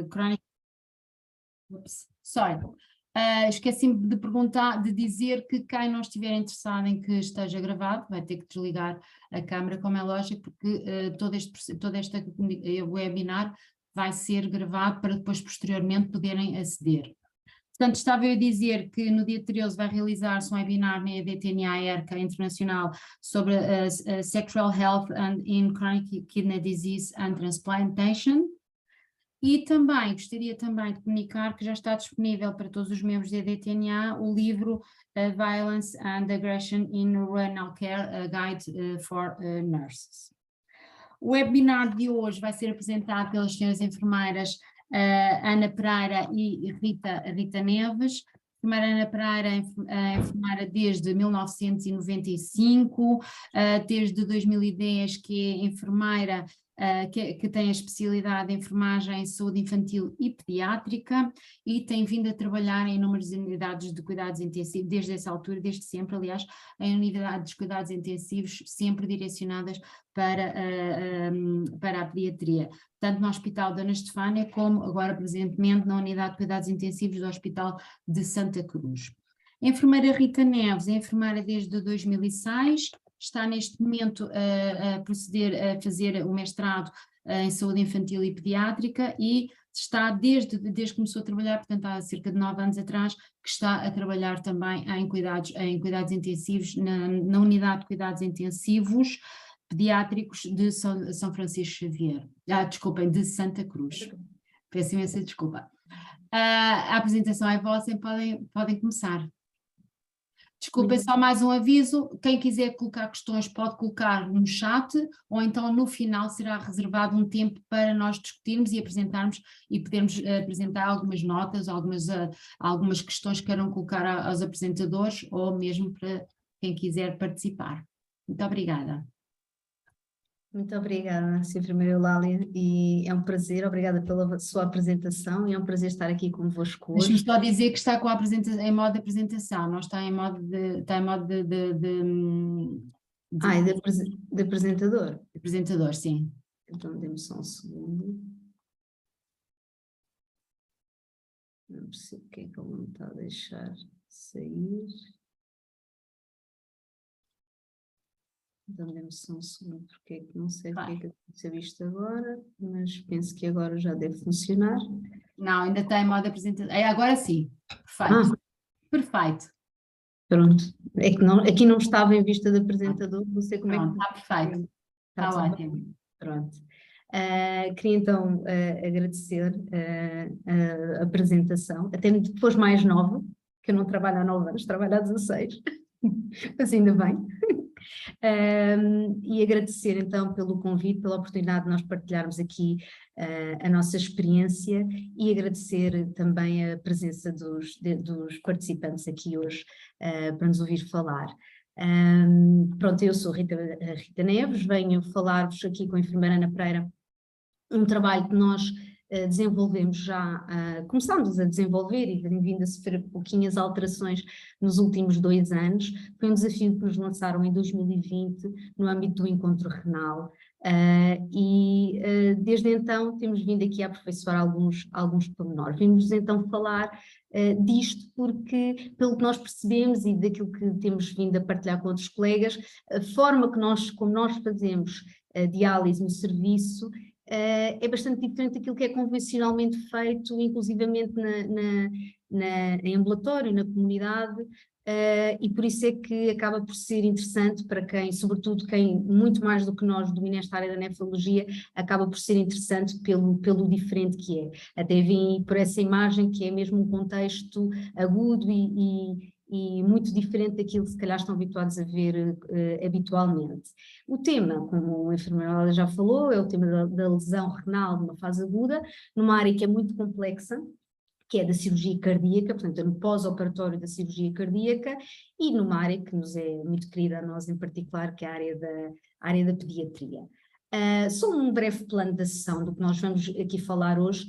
crónica. Sorry. Esqueci-me de perguntar, de dizer que quem não estiver interessado em que esteja gravado vai ter que desligar a câmara, como é lógico, porque todo este webinar vai ser gravado para depois posteriormente poderem aceder. Portanto, estava eu a dizer que no dia 13 vai realizar-se um webinar na EDTNA ERCA Internacional sobre Sexual Health and in Chronic Kidney Disease and Transplantation. E também gostaria também de comunicar que já está disponível para todos os membros da EDTNA o livro Violence and Aggression in Renal Care, a Guide for Nurses. O webinar de hoje vai ser apresentado pelas senhoras enfermeiras Ana Pereira e Rita Neves. A enfermeira Ana Pereira é enfermeira desde 1995, desde 2010 que é enfermeira que tem a especialidade em enfermagem, saúde infantil e pediátrica e tem vindo a trabalhar em inúmeras unidades de cuidados intensivos, desde essa altura, desde sempre, aliás, em unidades de cuidados intensivos, sempre direcionadas para a pediatria, tanto no Hospital Dona Estefânia como agora presentemente na unidade de cuidados intensivos do Hospital de Santa Cruz. A enfermeira Rita Neves é enfermeira desde 2006, está neste momento a proceder a fazer o mestrado em saúde infantil e pediátrica e está desde que começou a trabalhar, portanto há cerca de 9 anos atrás, que está a trabalhar também em cuidados intensivos, na unidade de cuidados intensivos pediátricos de São Francisco Xavier, desculpem, de Santa Cruz. Peço imensa desculpa. A apresentação é vossa e podem começar. Desculpem, só mais um aviso, quem quiser colocar questões pode colocar no chat ou então no final será reservado um tempo para nós discutirmos e apresentarmos e podermos apresentar algumas notas, algumas questões que queiram colocar aos apresentadores ou mesmo para quem quiser participar. Muito obrigada. Muito obrigada, Sra. Enfermeira Eulália, e é um prazer, obrigada pela sua apresentação e é um prazer estar aqui convosco hoje. Deixa-me só dizer que está com em modo de apresentação, não está em modo de apresentador. Apresentador, sim. Então dê-me só um segundo. Não percebo o que é que ele não está a deixar sair. Então dê-me só um segundo, porque é que não sei o que é que aconteceu isto agora, mas penso que agora já deve funcionar. Não, ainda está em modo de apresentação. Agora sim, perfeito. Perfeito. Pronto, é que aqui não estava em vista de apresentador, não sei como é que... Está perfeito, está ótimo. Pronto. Queria então agradecer a apresentação, até depois mais nova, que eu não trabalho há 9 anos, trabalho há 16, mas ainda bem. E agradecer então pelo convite, pela oportunidade de nós partilharmos aqui a nossa experiência e agradecer também a presença dos participantes aqui hoje para nos ouvir falar. Pronto, eu sou Rita Neves, venho falar-vos aqui com a enfermeira Ana Pereira um trabalho que nós desenvolvemos já, começámos a desenvolver e tem vindo a sofrer pouquinhas alterações nos últimos 2 anos. Foi um desafio que nos lançaram em 2020 no âmbito do encontro renal desde então temos vindo aqui a aperfeiçoar alguns pormenores. Vimos então falar disto porque, pelo que nós percebemos e daquilo que temos vindo a partilhar com outros colegas, a forma como nós fazemos a diálise no serviço é bastante diferente daquilo que é convencionalmente feito, inclusivamente em ambulatório, na comunidade, e por isso é que acaba por ser interessante para quem, sobretudo quem, muito mais do que nós, domina esta área da nefrologia, acaba por ser interessante pelo diferente que é. Até vim por essa imagem que é mesmo um contexto agudo e muito diferente daquilo que se calhar estão habituados a ver habitualmente. O tema, como a enfermeira já falou, é o tema da lesão renal numa fase aguda, numa área que é muito complexa, que é da cirurgia cardíaca, portanto, no pós-operatório da cirurgia cardíaca, e numa área que nos é muito querida a nós em particular, que é a área da pediatria. Só um breve plano da sessão do que nós vamos aqui falar hoje.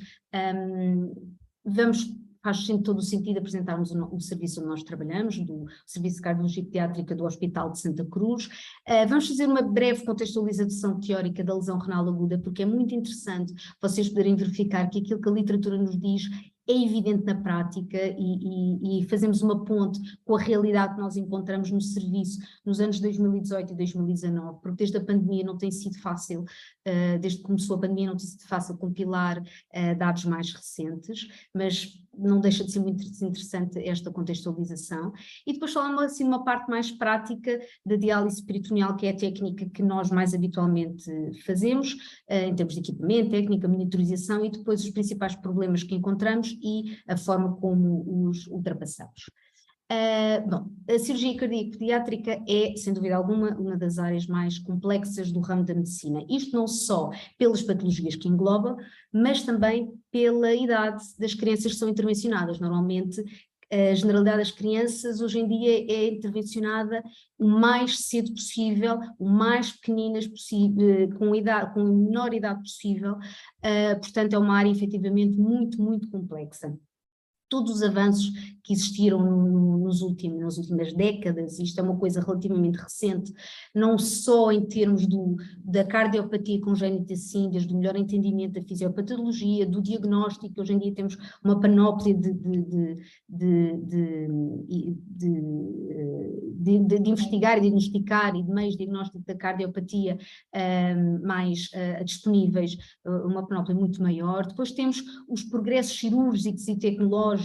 Vamos faz todo o sentido apresentarmos o serviço onde nós trabalhamos, do Serviço de Cardiologia Pediátrica do Hospital de Santa Cruz. Vamos fazer uma breve contextualização teórica da lesão renal aguda, porque é muito interessante vocês poderem verificar que aquilo que a literatura nos diz é evidente na prática e fazemos uma ponte com a realidade que nós encontramos no serviço nos anos 2018 e 2019, porque desde a pandemia não tem sido fácil, desde que começou a pandemia não tem sido fácil compilar dados mais recentes, mas não deixa de ser muito interessante esta contextualização. E depois falamos assim de uma parte mais prática da diálise peritoneal, que é a técnica que nós mais habitualmente fazemos, em termos de equipamento, técnica, monitorização e depois os principais problemas que encontramos e a forma como os ultrapassamos. Bom, a cirurgia cardíaca pediátrica é, sem dúvida alguma, uma das áreas mais complexas do ramo da medicina. Isto não só pelas patologias que engloba, mas também pela idade das crianças que são intervencionadas. Normalmente, a generalidade das crianças hoje em dia é intervencionada o mais cedo possível, o mais pequeninas possível, com a menor idade possível, portanto é uma área efetivamente muito, muito complexa. Todos os avanços que existiram nas últimas décadas, isto é uma coisa relativamente recente, não só em termos da cardiopatia congénita, sim, desde o melhor entendimento da fisiopatologia, do diagnóstico. Hoje em dia temos uma panóplia de investigar e diagnosticar e de meios de diagnóstico da cardiopatia mais disponíveis, uma panóplia muito maior. Depois temos os progressos cirúrgicos e tecnológicos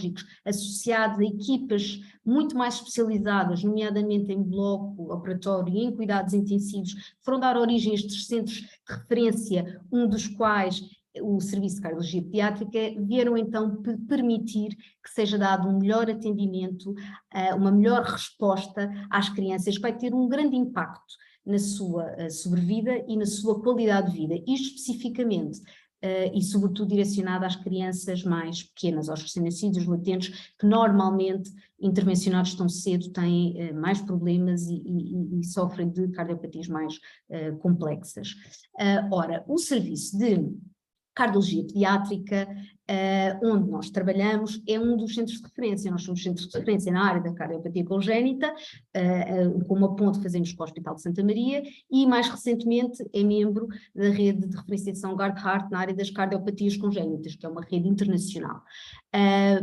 associados a equipas muito mais especializadas, nomeadamente em bloco operatório e em cuidados intensivos, que foram dar origem a estes centros de referência, um dos quais o Serviço de Cardiologia Pediátrica, vieram então permitir que seja dado um melhor atendimento, uma melhor resposta às crianças, que vai ter um grande impacto na sua sobrevida e na sua qualidade de vida, isto especificamente e sobretudo direcionada às crianças mais pequenas, aos recém-nascidos, latentes, que normalmente intervencionados tão cedo têm mais problemas e sofrem de cardiopatias mais complexas. Ora, o serviço de cardiologia pediátrica, onde nós trabalhamos, é um dos centros de referência. Nós somos centros de referência na área da cardiopatia congénita, com uma ponte que fazemos com o Hospital de Santa Maria, e mais recentemente é membro da rede de referenciação Guard-Heart na área das cardiopatias congénitas, que é uma rede internacional.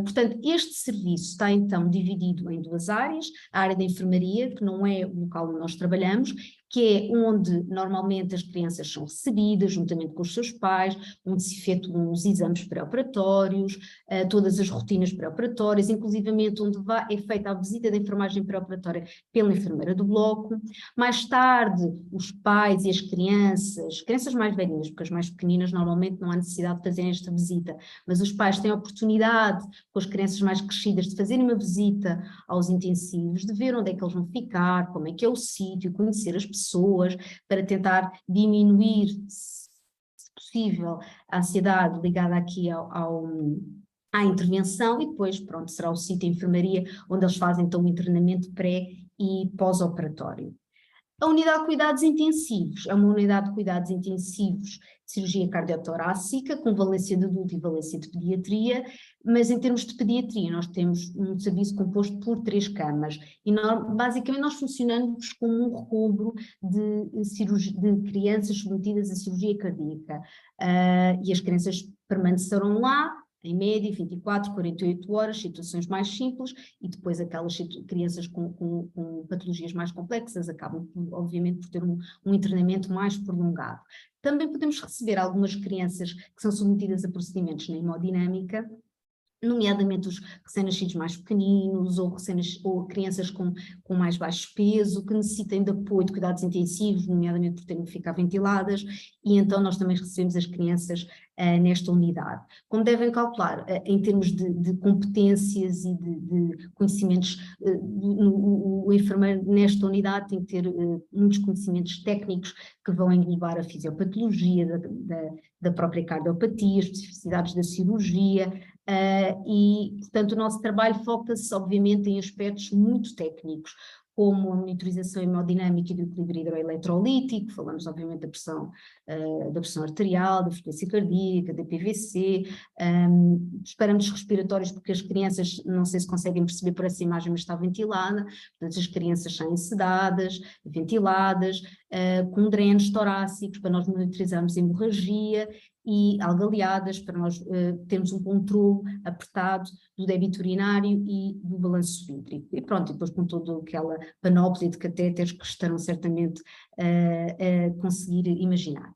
Portanto, este serviço está então dividido em duas áreas: a área da enfermaria, que não é o local onde nós trabalhamos, que é onde normalmente as crianças são recebidas juntamente com os seus pais, onde se efetuam os exames pré-operatórios, todas as rotinas pré-operatórias, inclusivamente onde é feita a visita da enfermagem pré-operatória pela enfermeira do bloco. Mais tarde, os pais e as crianças mais velhinhas, porque as mais pequeninas normalmente não há necessidade de fazerem esta visita, mas os pais têm a oportunidade, com as crianças mais crescidas, de fazerem uma visita aos intensivos, de ver onde é que eles vão ficar, como é que é o sítio, conhecer as pessoas, para tentar diminuir, se possível, a ansiedade ligada aqui à intervenção. E depois, pronto, será o sítio de enfermaria onde eles fazem então o internamento pré e pós-operatório. A unidade de cuidados intensivos é uma unidade de cuidados intensivos de cirurgia cardiotorácica, com valência de adulto e valência de pediatria, mas em termos de pediatria nós temos um serviço composto por 3 camas e basicamente nós funcionamos como um recobro de crianças submetidas à cirurgia cardíaca, e as crianças permanecerão lá em média 24, 48 horas, situações mais simples, e depois aquelas crianças com patologias mais complexas acabam, obviamente, por ter um internamento mais prolongado. Também podemos receber algumas crianças que são submetidas a procedimentos na hemodinâmica, nomeadamente os recém-nascidos mais pequeninos ou crianças com mais baixo peso, que necessitem de apoio de cuidados intensivos, nomeadamente por terem que ficar ventiladas, e então nós também recebemos as crianças nesta unidade. Como devem calcular, em termos de competências e de conhecimentos, o enfermeiro nesta unidade tem que ter muitos conhecimentos técnicos que vão englobar a fisiopatologia da própria cardiopatia, as especificidades da cirurgia, e, portanto, o nosso trabalho foca-se, obviamente, em aspectos muito técnicos, como a monitorização hemodinâmica e do equilíbrio hidroeletrolítico, falamos obviamente da pressão arterial, da frequência cardíaca, da PVC, dos parâmetros respiratórios, porque as crianças, não sei se conseguem perceber por essa imagem, mas está ventilada, portanto as crianças saem sedadas, ventiladas, com drenos torácicos, para nós monitorizarmos a hemorragia, e algaleadas, para nós termos um controle apertado do débito urinário e do balanço hídrico. E pronto, depois com toda aquela panóplia de catéteres que estarão certamente a conseguir imaginar.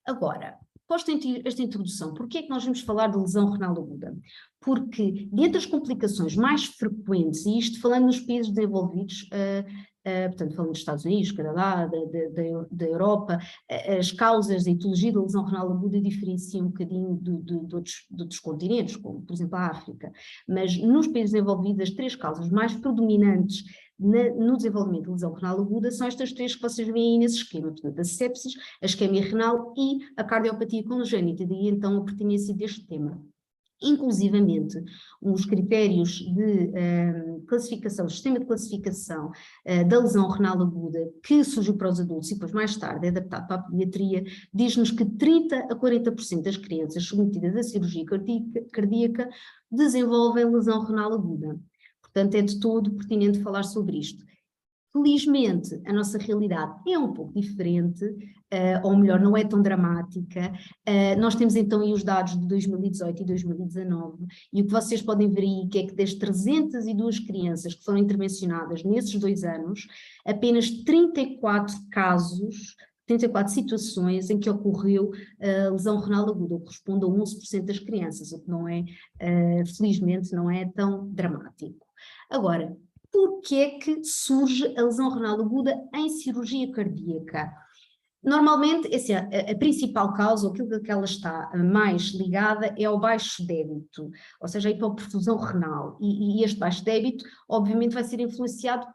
Agora, posto esta introdução, por que é que nós vamos falar de lesão renal aguda? Porque, dentre as complicações mais frequentes, e isto falando nos países desenvolvidos, portanto, falando dos Estados Unidos, Canadá, da Europa, as causas da etiologia da lesão renal aguda diferenciam um bocadinho de outros continentes, como, por exemplo, a África. Mas nos países desenvolvidos, as 3 causas mais predominantes no desenvolvimento de lesão renal aguda são estas 3 que vocês veem aí nesse esquema, portanto, a sepsis, a isquemia renal e a cardiopatia congénita, daí então a pertinência deste tema. Inclusivamente, os critérios de classificação, o sistema de classificação da lesão renal aguda que surgiu para os adultos e depois mais tarde é adaptado para a pediatria, diz-nos que 30 a 40% das crianças submetidas à cirurgia cardíaca desenvolvem lesão renal aguda. Portanto, é de todo pertinente falar sobre isto. Felizmente, a nossa realidade é um pouco diferente, ou melhor, não é tão dramática. Nós temos então aí os dados de 2018 e 2019, e o que vocês podem ver aí é que das 302 crianças que foram intervencionadas nesses 2 anos, apenas 34 casos, 34 situações em que ocorreu lesão renal aguda, o que corresponde a 11% das crianças, o que não é, felizmente, não é tão dramático. Agora, por que é que surge a lesão renal aguda em cirurgia cardíaca? Normalmente, a principal causa, aquilo que ela está mais ligada, é ao baixo débito, ou seja, a hipoperfusão renal. E este baixo débito, obviamente, vai ser influenciado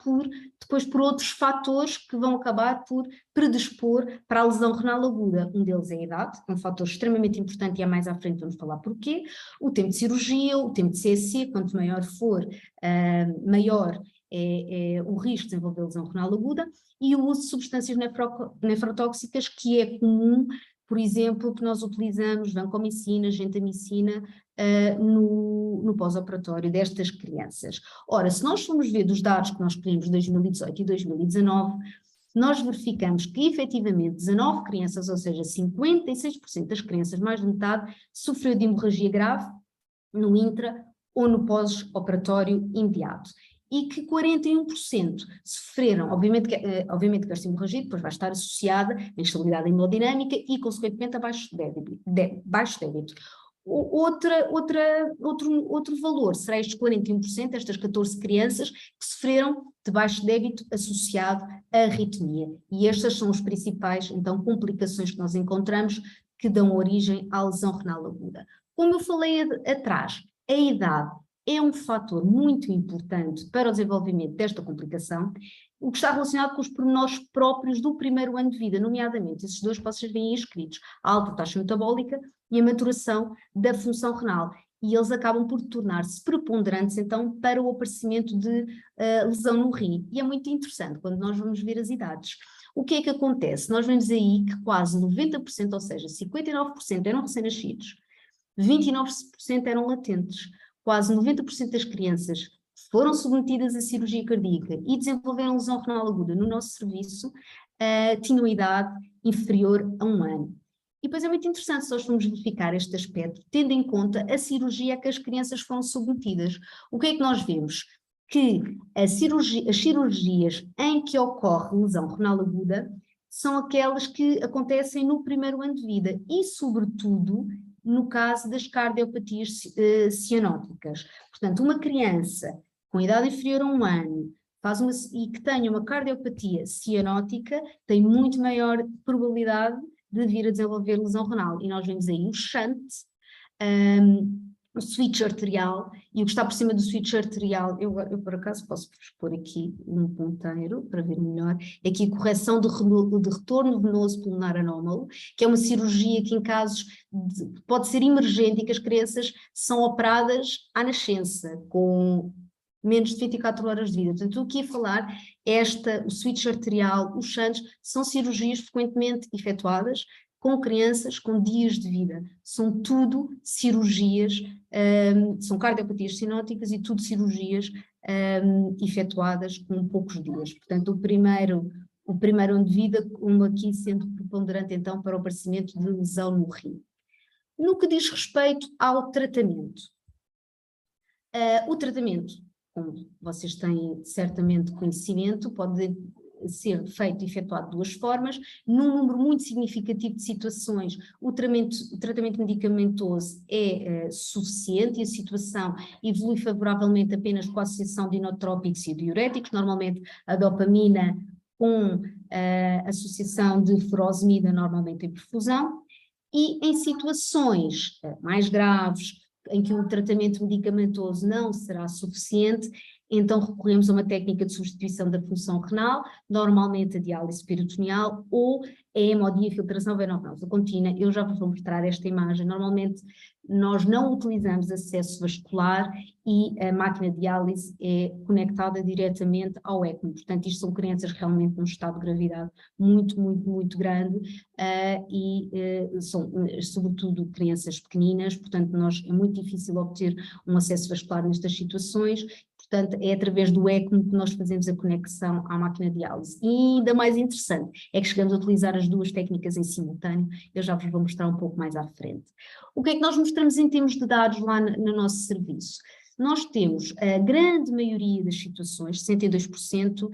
depois por outros fatores que vão acabar por predispor para a lesão renal aguda. Um deles é a idade, é um fator extremamente importante e é mais à frente vamos falar porquê. O tempo de cirurgia, o tempo de CSC, quanto maior for, maior é o risco de desenvolver lesão renal aguda, e o uso de substâncias nefrotóxicas, que é comum, por exemplo, que nós utilizamos vancomicina, gentamicina, no pós-operatório destas crianças. Ora, se nós formos ver dos dados que nós escolhemos de 2018 e 2019, nós verificamos que efetivamente 19 crianças, ou seja, 56% das crianças, mais de metade, sofreu de hemorragia grave no intra ou no pós-operatório imediato. E que 41% sofreram, obviamente que esta hemorragia depois vai estar associada à instabilidade hemodinâmica e, consequentemente, a baixo débito. Outro valor será estes 41%, estas 14 crianças que sofreram de baixo débito associado à arritmia. E estas são as principais, então, complicações que nós encontramos que dão origem à lesão renal aguda. Como eu falei atrás, a idade é um fator muito importante para o desenvolvimento desta complicação, o que está relacionado com os pormenores próprios do primeiro ano de vida, nomeadamente esses 2 que vocês veem escritos, a alta taxa metabólica e a maturação da função renal. E eles acabam por tornar-se preponderantes, então, para o aparecimento de lesão no rim. E é muito interessante quando nós vamos ver as idades. O que é que acontece? Nós vemos aí que quase 90%, ou seja, 59% eram recém-nascidos, 29% eram latentes. Quase 90% das crianças foram submetidas à cirurgia cardíaca e desenvolveram lesão renal aguda no nosso serviço, tinham idade inferior a 1 ano. E depois é muito interessante se nós formos verificar este aspecto, tendo em conta a cirurgia a que as crianças foram submetidas. O que é que nós vemos? Que as cirurgias em que ocorre lesão renal aguda são aquelas que acontecem no primeiro ano de vida e, sobretudo, no caso das cardiopatias cianóticas. Portanto, uma criança com idade inferior a 1 ano e que tenha uma cardiopatia cianótica tem muito maior probabilidade de vir a desenvolver lesão renal. E nós vemos aí o shunt, o switch arterial, e o que está por cima do switch arterial, eu por acaso posso pôr aqui um ponteiro para ver melhor, é aqui a correção de retorno venoso pulmonar anómalo, que é uma cirurgia que em casos pode ser emergente e que as crianças são operadas à nascença, com menos de 24 horas de vida. Portanto, estou aqui a falar, o switch arterial, os shunts, são cirurgias frequentemente efetuadas com crianças com dias de vida. São tudo cirurgias, são cardiopatias sinóticas e tudo cirurgias efetuadas com poucos dias. Portanto, o primeiro ano de vida, como aqui sendo preponderante então para o aparecimento de lesão no rim. No que diz respeito ao tratamento, o tratamento, como vocês têm certamente conhecimento, pode ser feito e efetuado de duas formas. Num número muito significativo de situações, o tratamento medicamentoso é suficiente e a situação evolui favoravelmente apenas com a associação de inotrópicos e diuréticos, normalmente a dopamina com a associação de furosemida, normalmente em perfusão, e em situações mais graves, em que o tratamento medicamentoso não será suficiente, então recorremos a uma técnica de substituição da função renal, normalmente a diálise peritoneal ou a hemodiafiltração veno-venosa contínua. Eu já vos vou mostrar esta imagem. Normalmente nós não utilizamos acesso vascular e a máquina de diálise é conectada diretamente ao ECMO. Portanto, isto são crianças realmente num estado de gravidade muito, muito, muito grande são sobretudo crianças pequeninas, portanto é muito difícil obter um acesso vascular nestas situações. Portanto, é através do ECMO que nós fazemos a conexão à máquina de diálise. E ainda mais interessante é que chegamos a utilizar as duas técnicas em simultâneo. Eu já vos vou mostrar um pouco mais à frente. O que é que nós mostramos em termos de dados lá no nosso serviço? Nós temos a grande maioria das situações, 62%,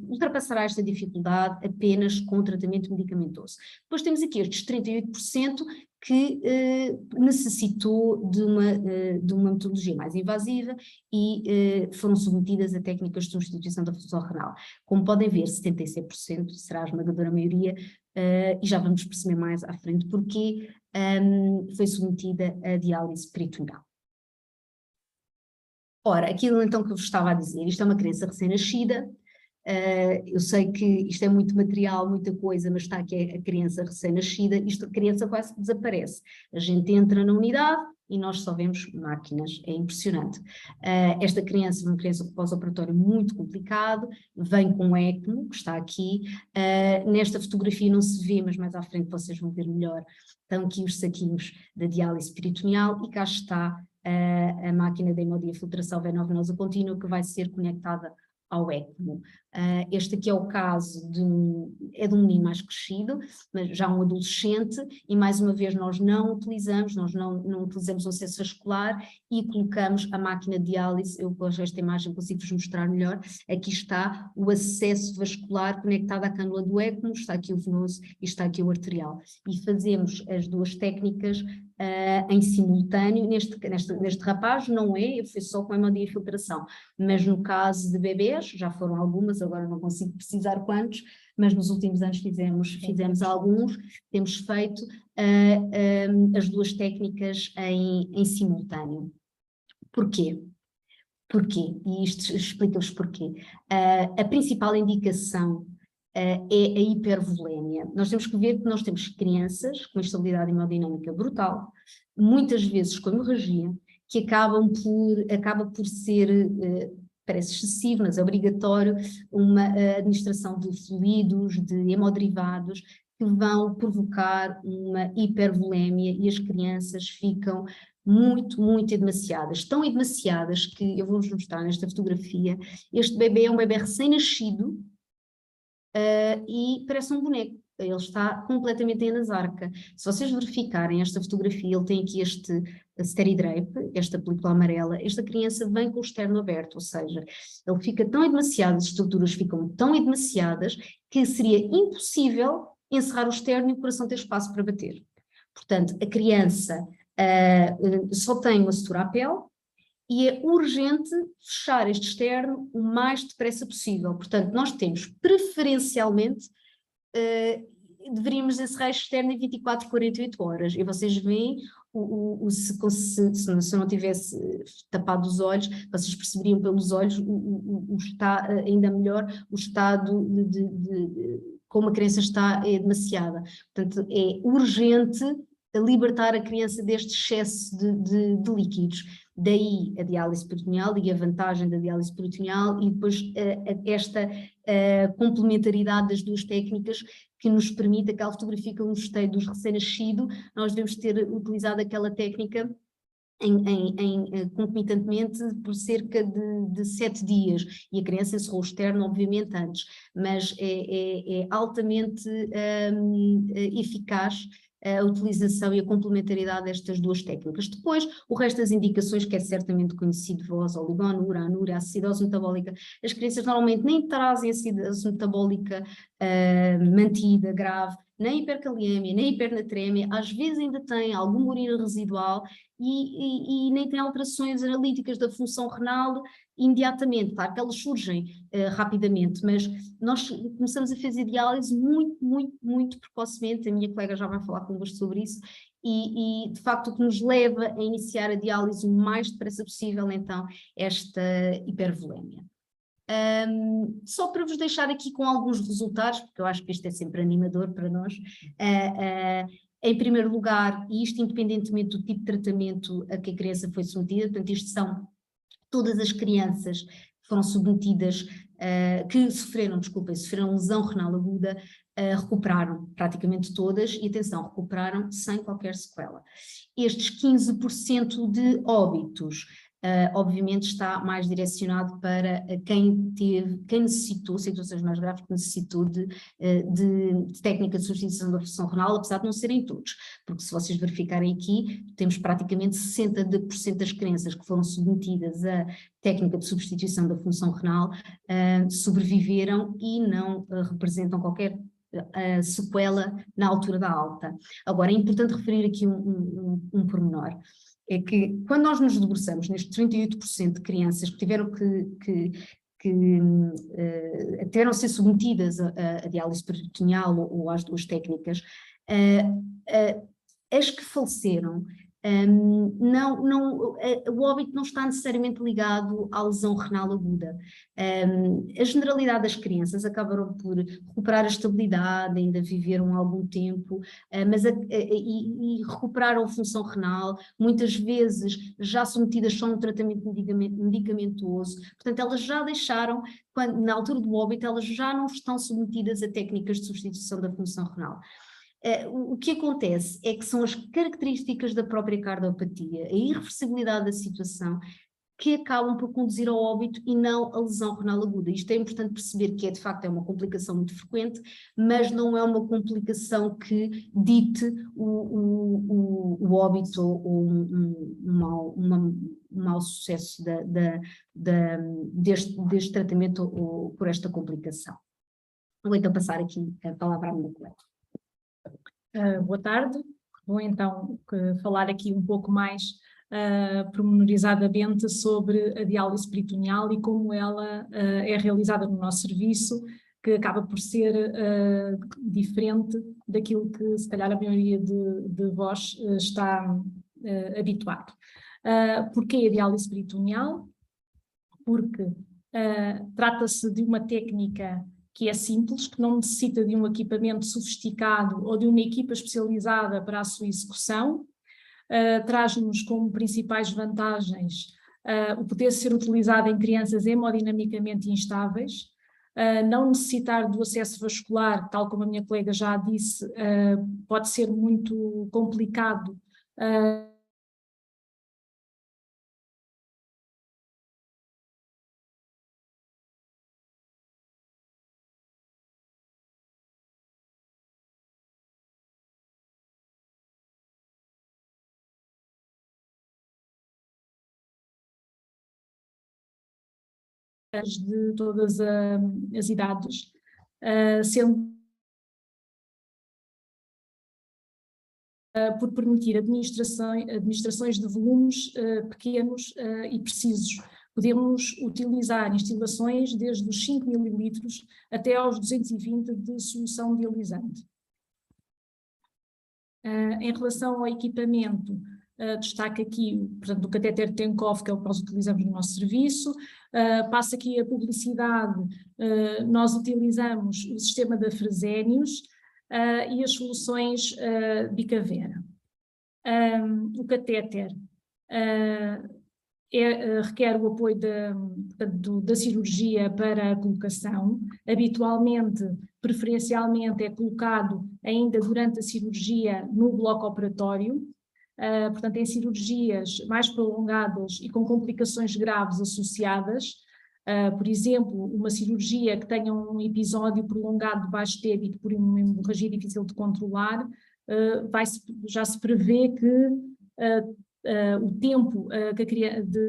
ultrapassará esta dificuldade apenas com o tratamento medicamentoso. Depois temos aqui estes 38% que necessitou de uma metodologia mais invasiva e foram submetidas a técnicas de substituição da função renal. Como podem ver, 76% será a esmagadora maioria, e já vamos perceber mais à frente porque foi submetida a diálise peritoneal. Ora, aquilo então que eu vos estava a dizer, isto é uma criança recém-nascida, eu sei que isto é muito material, muita coisa, mas está aqui a criança recém-nascida, a criança quase que desaparece. A gente entra na unidade e nós só vemos máquinas, é impressionante. Esta criança é uma criança com pós-operatório muito complicado, vem com ECMO, que está aqui, nesta fotografia não se vê, mas mais à frente vocês vão ver melhor, estão aqui os saquinhos da diálise peritoneal e cá está a máquina de hemodiafiltração veno-venosa contínua que vai ser conectada ao ECMO. Este aqui é o caso de um menino mais crescido, mas já um adolescente, e mais uma vez nós não utilizamos o acesso vascular e colocamos a máquina de diálise. Eu com esta imagem consigo-vos mostrar melhor. Aqui está o acesso vascular conectado à cânula do ECMO, está aqui o venoso e está aqui o arterial. E fazemos as duas técnicas em simultâneo. Neste rapaz não foi só com a hemodiafiltração, mas no caso de bebês, já foram algumas, agora não consigo precisar quantos, mas nos últimos anos fizemos alguns, temos feito as duas técnicas em simultâneo. Porquê? E isto explica-vos porquê. A principal indicação é a hipervolémia. Nós temos que ver que nós temos crianças com instabilidade hemodinâmica brutal, muitas vezes com hemorragia, que acaba por ser, parece excessivo, mas é obrigatório, uma administração de fluidos, de hemoderivados, que vão provocar uma hipervolémia e as crianças ficam muito, muito edemaciadas. Tão edemaciadas que, eu vou-vos mostrar nesta fotografia, este bebê é um bebê recém-nascido, e parece um boneco, ele está completamente em anasarca. Se vocês verificarem esta fotografia, ele tem aqui este steri-drape, esta película amarela, esta criança vem com o externo aberto, ou seja, ele fica tão edemaciado, as estruturas ficam tão edemaciadas que seria impossível encerrar o externo e o coração ter espaço para bater. Portanto, a criança só tem uma sutura à pele, e é urgente fechar este externo o mais depressa possível. Portanto, nós temos preferencialmente, deveríamos encerrar este externo em 24, 48 horas. E vocês veem, se eu não tivesse tapado os olhos, vocês perceberiam pelos olhos está ainda melhor o estado como a criança está demasiada. Portanto, é urgente libertar a criança deste excesso de líquidos. Daí a diálise peritoneal e a vantagem da diálise peritoneal e depois esta complementaridade das duas técnicas que nos permite aquela fotografia que eu mostrei dos recém-nascido, nós devemos ter utilizado aquela técnica concomitantemente por cerca de 7 dias, e a criança encerrou o externo obviamente antes, mas é altamente eficaz a utilização e a complementaridade destas duas técnicas. Depois, o resto das indicações que é certamente conhecido de vós, oligonúria, anúria, acidose metabólica, as crianças normalmente nem trazem acidose metabólica mantida, grave, nem hipercaliemia, nem hipernatremia, às vezes ainda têm alguma urina residual e nem têm alterações analíticas da função renal imediatamente. Claro que elas surgem rapidamente, mas nós começamos a fazer diálise muito precocemente, a minha colega já vai falar convosco sobre isso, e de facto o que nos leva a iniciar a diálise o mais depressa possível, então, esta hipervolemia. Só para vos deixar aqui com alguns resultados, porque eu acho que isto é sempre animador para nós. Em primeiro lugar, e isto independentemente do tipo de tratamento a que a criança foi submetida, portanto isto são todas as crianças que foram submetidas, que sofreram lesão renal aguda, recuperaram praticamente todas, e atenção, recuperaram sem qualquer sequela. Estes 15% de óbitos, obviamente está mais direcionado para quem necessitou, situações mais graves, que necessitou de técnica de substituição da função renal, apesar de não serem todos, porque se vocês verificarem aqui, temos praticamente 60% das crianças que foram submetidas à técnica de substituição da função renal, sobreviveram e não representam qualquer sequela na altura da alta. Agora, é importante referir aqui um pormenor. É que quando nós nos debruçamos nestes 38% de crianças que tiveram tiveram a ser submetidas a diálise peritoneal ou às duas técnicas, as que faleceram, o óbito não está necessariamente ligado à lesão renal aguda. A generalidade das crianças acabaram por recuperar a estabilidade, ainda viveram algum tempo, e recuperaram a função renal, muitas vezes já submetidas só a um tratamento medicamentoso, portanto elas já deixaram, na altura do óbito, elas já não estão submetidas a técnicas de substituição da função renal. O que acontece é que são as características da própria cardiopatia, a irreversibilidade da situação, que acabam por conduzir ao óbito e não a lesão renal aguda. Isto é importante perceber que de facto é uma complicação muito frequente, mas não é uma complicação que dite o óbito ou um mau sucesso deste tratamento ou por esta complicação. Vou então passar aqui a palavra à minha colega. Boa tarde, vou então falar aqui um pouco mais pormenorizadamente sobre a diálise peritoneal e como ela é realizada no nosso serviço, que acaba por ser diferente daquilo que se calhar a maioria de vós está habituado. Porquê a diálise peritoneal? Porque trata-se de uma técnica que é simples, que não necessita de um equipamento sofisticado ou de uma equipa especializada para a sua execução. Traz-nos como principais vantagens o poder ser utilizado em crianças hemodinamicamente instáveis, não necessitar do acesso vascular, tal como a minha colega já disse, pode ser muito complicado de todas as idades, sendo por permitir administrações de volumes pequenos e precisos. Podemos utilizar instalações desde os 5 ml até aos 220 de solução dialisante. Em relação ao equipamento, destaca aqui, portanto, o catéter Tenkov, que é o que nós utilizamos no nosso serviço. Passa aqui a publicidade, nós utilizamos o sistema da Fresenius e as soluções Bicavera. O catéter requer o apoio da cirurgia para a colocação. Habitualmente, preferencialmente, é colocado ainda durante a cirurgia no bloco operatório. Portanto, em cirurgias mais prolongadas e com complicações graves associadas, por exemplo, uma cirurgia que tenha um episódio prolongado de baixo débito por uma hemorragia difícil de controlar, já se prevê que o tempo que a criança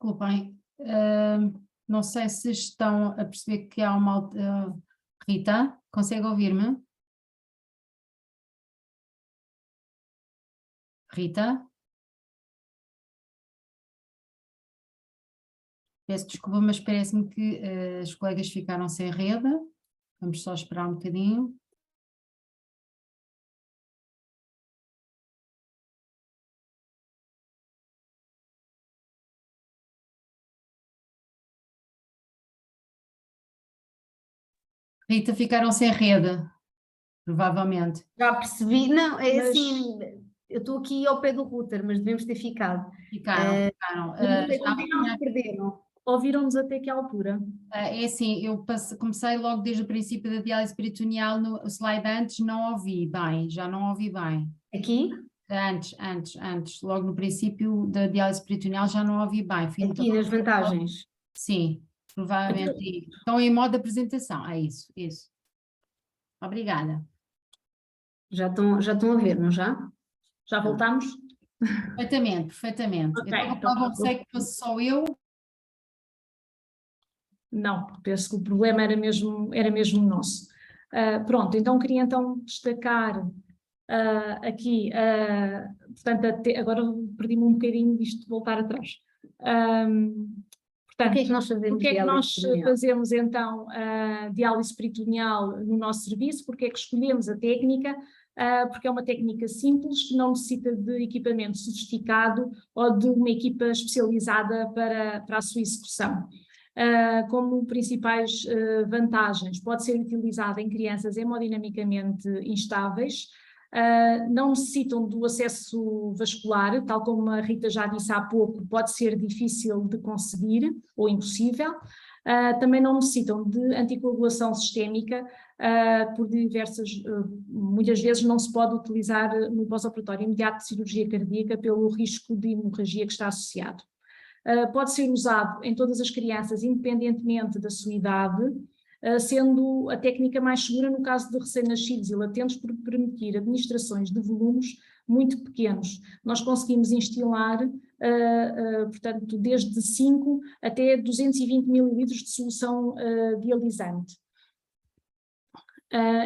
Desculpem, não sei se estão a perceber que há uma... Rita, consegue ouvir-me? Rita? Peço desculpa, mas parece-me que os colegas ficaram sem rede. Vamos só esperar um bocadinho. Rita, ficaram sem rede, provavelmente. Já percebi, não, é Mas- assim, eu estou aqui ao pé do router, mas devemos ter ficado. Ficaram. Não sei Estava- como é que nos perderam. ouviram-nos até que altura? É assim, eu comecei logo desde o princípio da diálise peritoneal, no slide antes não ouvi bem, já não ouvi bem. Aqui? Antes, logo no princípio da diálise peritoneal já não ouvi bem. Aqui nas vantagens. Sim, provavelmente. Estão em modo de apresentação, é isso. Obrigada. Já estão a ver, não já? Já voltámos? Perfeitamente. Ok, Eu então estava com receio que fosse só eu. Não, penso que o problema era mesmo nosso. Pronto, então queria então destacar aqui, portanto, agora perdi-me um bocadinho disto de voltar atrás. O que é Portanto, que nós fazemos? porque é que diálise nós peritoneal? fazemos então diálise peritoneal no nosso serviço? Porque é que escolhemos a técnica? Porque é uma técnica simples, que não necessita de equipamento sofisticado ou de uma equipa especializada para a sua execução. Como principais vantagens, pode ser utilizada em crianças hemodinamicamente instáveis, não necessitam do acesso vascular, tal como a Rita já disse há pouco, pode ser difícil de conseguir ou impossível. Também não necessitam de anticoagulação sistémica, por muitas vezes não se pode utilizar no pós-operatório imediato de cirurgia cardíaca pelo risco de hemorragia que está associado. Pode ser usado em todas as crianças, independentemente da sua idade, sendo a técnica mais segura no caso de recém-nascidos e latentes por permitir administrações de volumes muito pequenos. Nós conseguimos instilar, portanto, desde 5 até 220 ml de solução dialisante.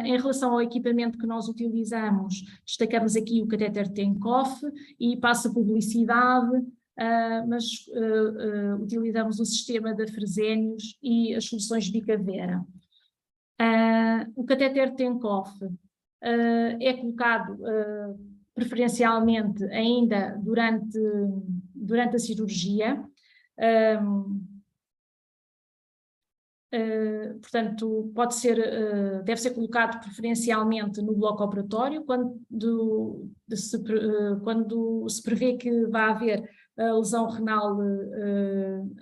Em relação ao equipamento que nós utilizamos, destacamos aqui o catéter Tenkoff e passa publicidade, mas utilizamos o sistema da Fresenius e as soluções Bicavera. O catéter Tenkoff é colocado preferencialmente ainda durante a cirurgia, portanto, deve ser colocado preferencialmente no bloco operatório, quando se prevê que vai haver a lesão renal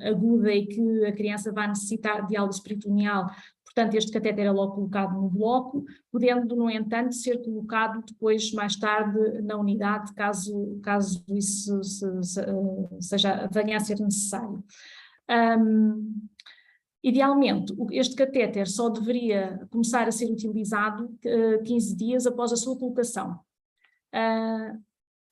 aguda e que a criança vai necessitar de diálise peritoneal. Portanto, este catéter é logo colocado no bloco, podendo, no entanto, ser colocado depois, mais tarde, na unidade, caso isso venha a ser necessário. Idealmente, este catéter só deveria começar a ser utilizado 15 dias após a sua colocação.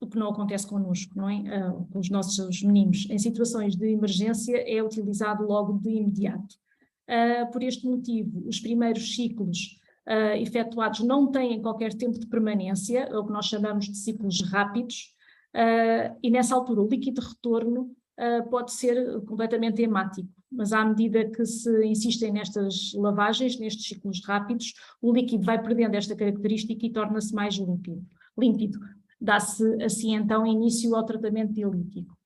O que não acontece connosco, não é? Com os nossos meninos. Em situações de emergência é utilizado logo de imediato. Por este motivo, os primeiros ciclos efetuados não têm qualquer tempo de permanência, é o que nós chamamos de ciclos rápidos, e nessa altura o líquido de retorno pode ser completamente hemático, mas à medida que se insistem nestas lavagens, nestes ciclos rápidos, o líquido vai perdendo esta característica e torna-se mais límpido. Dá-se assim então início ao tratamento dialítico.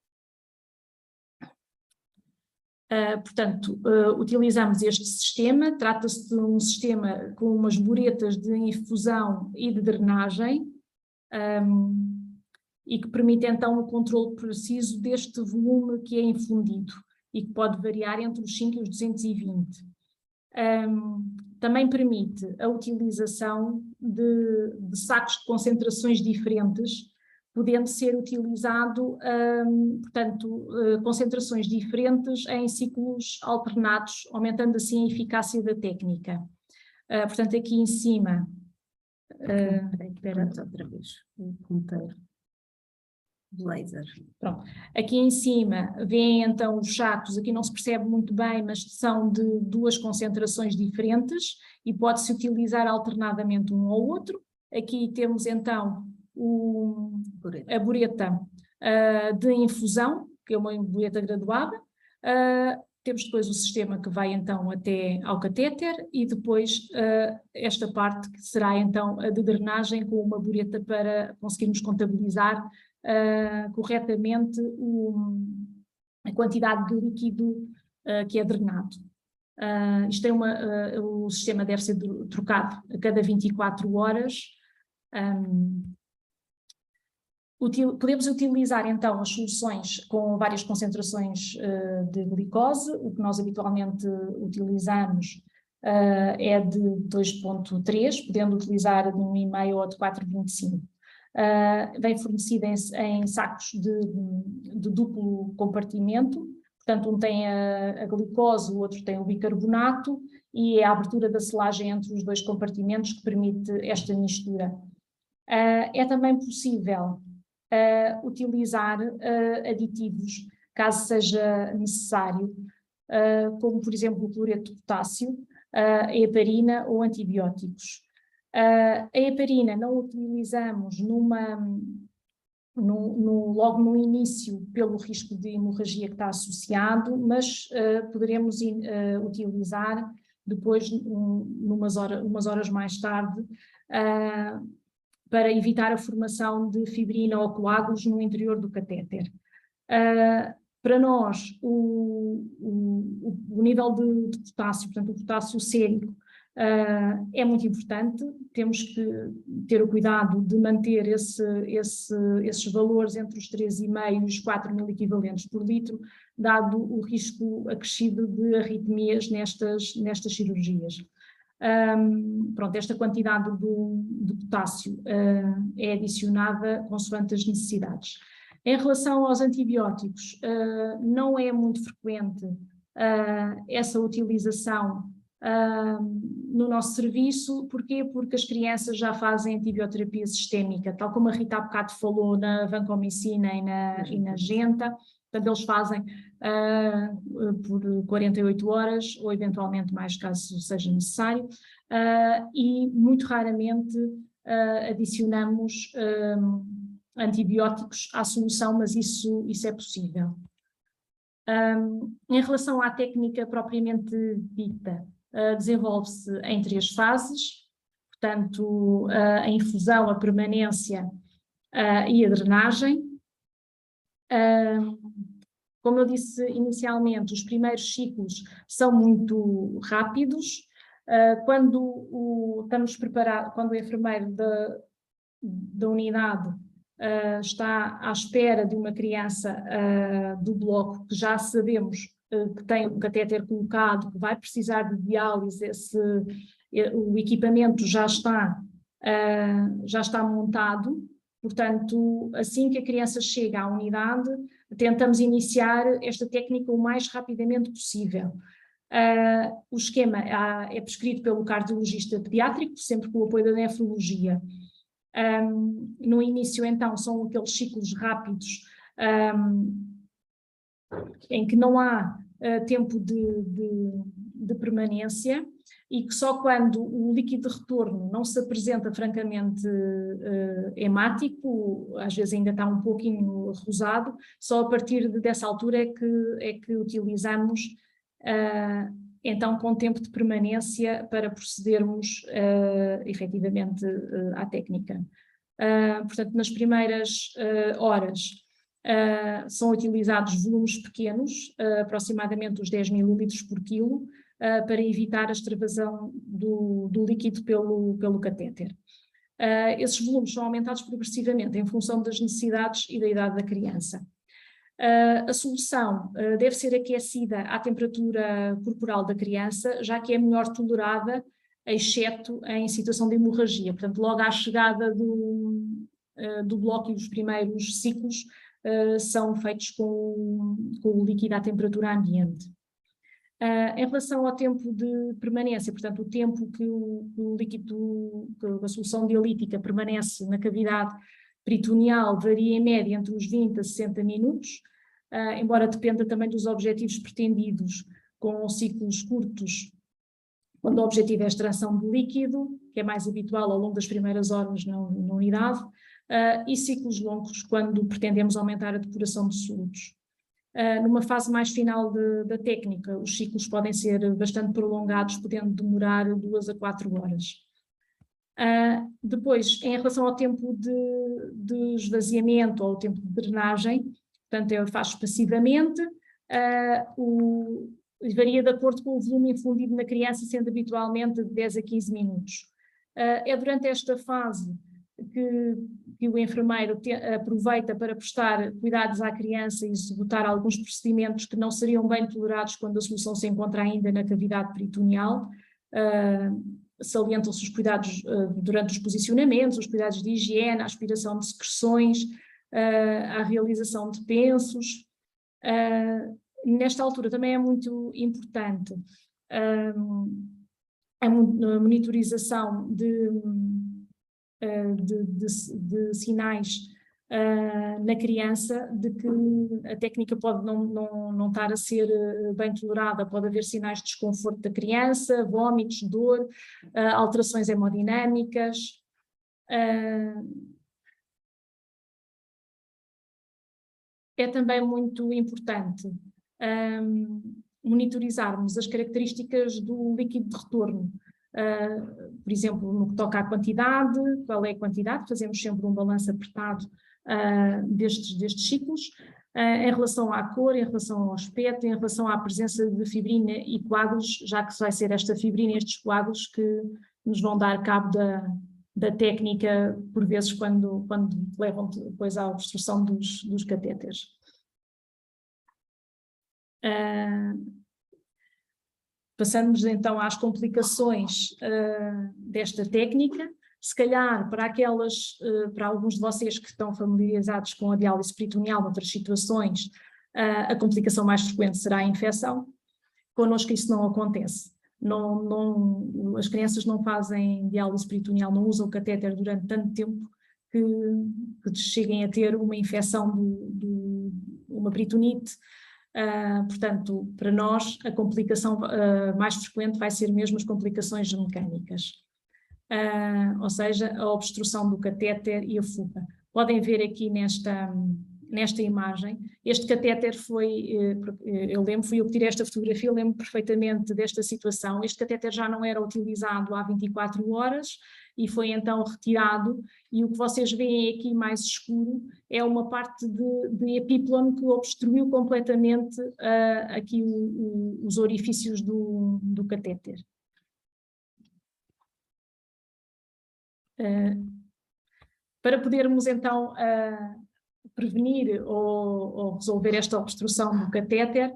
Portanto, utilizamos este sistema, trata-se de um sistema com umas buretas de infusão e de drenagem, e que permite então o controle preciso deste volume que é infundido e que pode variar entre os 5 e os 220. Também permite a utilização de sacos de concentrações diferentes, podendo ser utilizado, portanto, concentrações diferentes em ciclos alternados, aumentando assim a eficácia da técnica. Portanto, aqui em cima... Espera outra vez, o ponteiro. Laser. Pronto. Aqui em cima vêem então os sacos, aqui não se percebe muito bem, mas são de 2 concentrações diferentes e pode-se utilizar alternadamente um ao outro. Aqui temos então a bureta de infusão, que é uma bureta graduada. Temos depois o sistema que vai então até ao catéter e depois esta parte que será então a de drenagem com uma bureta para conseguirmos contabilizar corretamente a quantidade de líquido que é drenado. O sistema deve ser trocado a cada 24 horas. Podemos utilizar então as soluções com várias concentrações de glicose. O que nós habitualmente utilizamos é de 2,3, podendo utilizar de 1,5 ou de 4,25. Vem fornecida em sacos de duplo compartimento, portanto um tem a glicose, o outro tem o bicarbonato, e é a abertura da selagem entre os 2 compartimentos que permite esta mistura. É também possível utilizar aditivos, caso seja necessário, como por exemplo o cloreto de potássio, a heparina ou antibióticos. A heparina não utilizamos logo no início pelo risco de hemorragia que está associado, mas poderemos utilizar depois, umas horas mais tarde, para evitar a formação de fibrina ou coágulos no interior do catéter. Para nós, o nível de potássio, portanto o potássio sérico, é muito importante. Temos que ter o cuidado de manter esses valores entre os 3,5 e os 4 mil equivalentes por litro, dado o risco acrescido de arritmias nestas cirurgias. Pronto, esta quantidade de potássio é adicionada consoante as necessidades. Em relação aos antibióticos, não é muito frequente essa utilização no nosso serviço. Porquê? Porque as crianças já fazem antibioterapia sistémica, tal como a Rita há bocado falou na vancomicina e na genta. Portanto, eles fazem por 48 horas ou eventualmente mais, caso seja necessário, e muito raramente adicionamos antibióticos à solução, mas isso é possível. Em relação à técnica propriamente dita, desenvolve-se em 3 fases, portanto, a infusão, a permanência e a drenagem. Como eu disse inicialmente, os primeiros ciclos são muito rápidos. Quando estamos preparados, quando o enfermeiro da unidade está à espera de uma criança do bloco, que já sabemos que tem um catéter colocado, que vai precisar de diálise, o equipamento já está montado. Portanto, assim que a criança chega à unidade, tentamos iniciar esta técnica o mais rapidamente possível. O esquema é prescrito pelo cardiologista pediátrico, sempre com o apoio da nefrologia. No início, então, são aqueles ciclos rápidos em que não há tempo de permanência. e que só quando o líquido de retorno não se apresenta francamente hemático, às vezes ainda está um pouquinho rosado, só a partir dessa altura é que utilizamos então com tempo de permanência para procedermos efetivamente à técnica. Portanto, nas primeiras horas são utilizados volumes pequenos, aproximadamente os 10 mililitros por quilo, para evitar a extravasão do líquido pelo catéter. Esses volumes são aumentados progressivamente em função das necessidades e da idade da criança. A solução deve ser aquecida à temperatura corporal da criança, já que é melhor tolerada, exceto em situação de hemorragia. Portanto, logo à chegada do bloco e dos primeiros ciclos, são feitos com o líquido à temperatura ambiente. Em relação ao tempo de permanência, portanto, o tempo que o líquido, a solução dialítica permanece na cavidade peritoneal varia em média entre os 20 a 60 minutos, embora dependa também dos objetivos pretendidos, com ciclos curtos, quando o objetivo é a extração de líquido, que é mais habitual ao longo das primeiras horas na unidade, e ciclos longos, quando pretendemos aumentar a depuração de solutos. Numa fase mais final da técnica, os ciclos podem ser bastante prolongados, podendo demorar 2 a 4 horas. Depois, em relação ao tempo de esvaziamento ou ao tempo de drenagem, portanto, faz passivamente, varia de acordo com o volume infundido na criança, sendo habitualmente de 10 a 15 minutos. É durante esta fase que o enfermeiro aproveita para prestar cuidados à criança e executar alguns procedimentos que não seriam bem tolerados quando a solução se encontra ainda na cavidade peritoneal. Salientam-se os cuidados durante os posicionamentos, os cuidados de higiene, a aspiração de secreções, a realização de pensos. Nesta altura também é muito importante a monitorização de sinais na criança, de que a técnica pode não estar a ser bem tolerada, pode haver sinais de desconforto da criança, vômitos, dor, alterações hemodinâmicas. É também muito importante monitorizarmos as características do líquido de retorno. Por exemplo, no que toca à quantidade, qual é a quantidade? Fazemos sempre um balanço apertado destes ciclos, em relação à cor, em relação ao aspecto, em relação à presença de fibrina e coágulos, já que vai ser esta fibrina e estes coágulos que nos vão dar cabo da técnica, por vezes quando levam depois à obstrução dos catéteres. Passamos então às complicações desta técnica. Se calhar para alguns de vocês que estão familiarizados com a diálise peritoneal noutras situações, a complicação mais frequente será a infecção. Connosco isso não acontece. As crianças não fazem diálise peritoneal, não usam o catéter durante tanto tempo que cheguem a ter uma infecção, uma peritonite. Portanto, para nós, a complicação mais frequente vai ser mesmo as complicações mecânicas, ou seja, a obstrução do catéter e a fuga. Podem ver aqui nesta imagem, este catéter fui eu que tirei esta fotografia, eu lembro perfeitamente desta situação. Este catéter já não era utilizado há 24 horas e foi então retirado, e o que vocês veem aqui mais escuro é uma parte de epíplon que obstruiu completamente aqui os orifícios do catéter. Para podermos então prevenir ou resolver esta obstrução do catéter,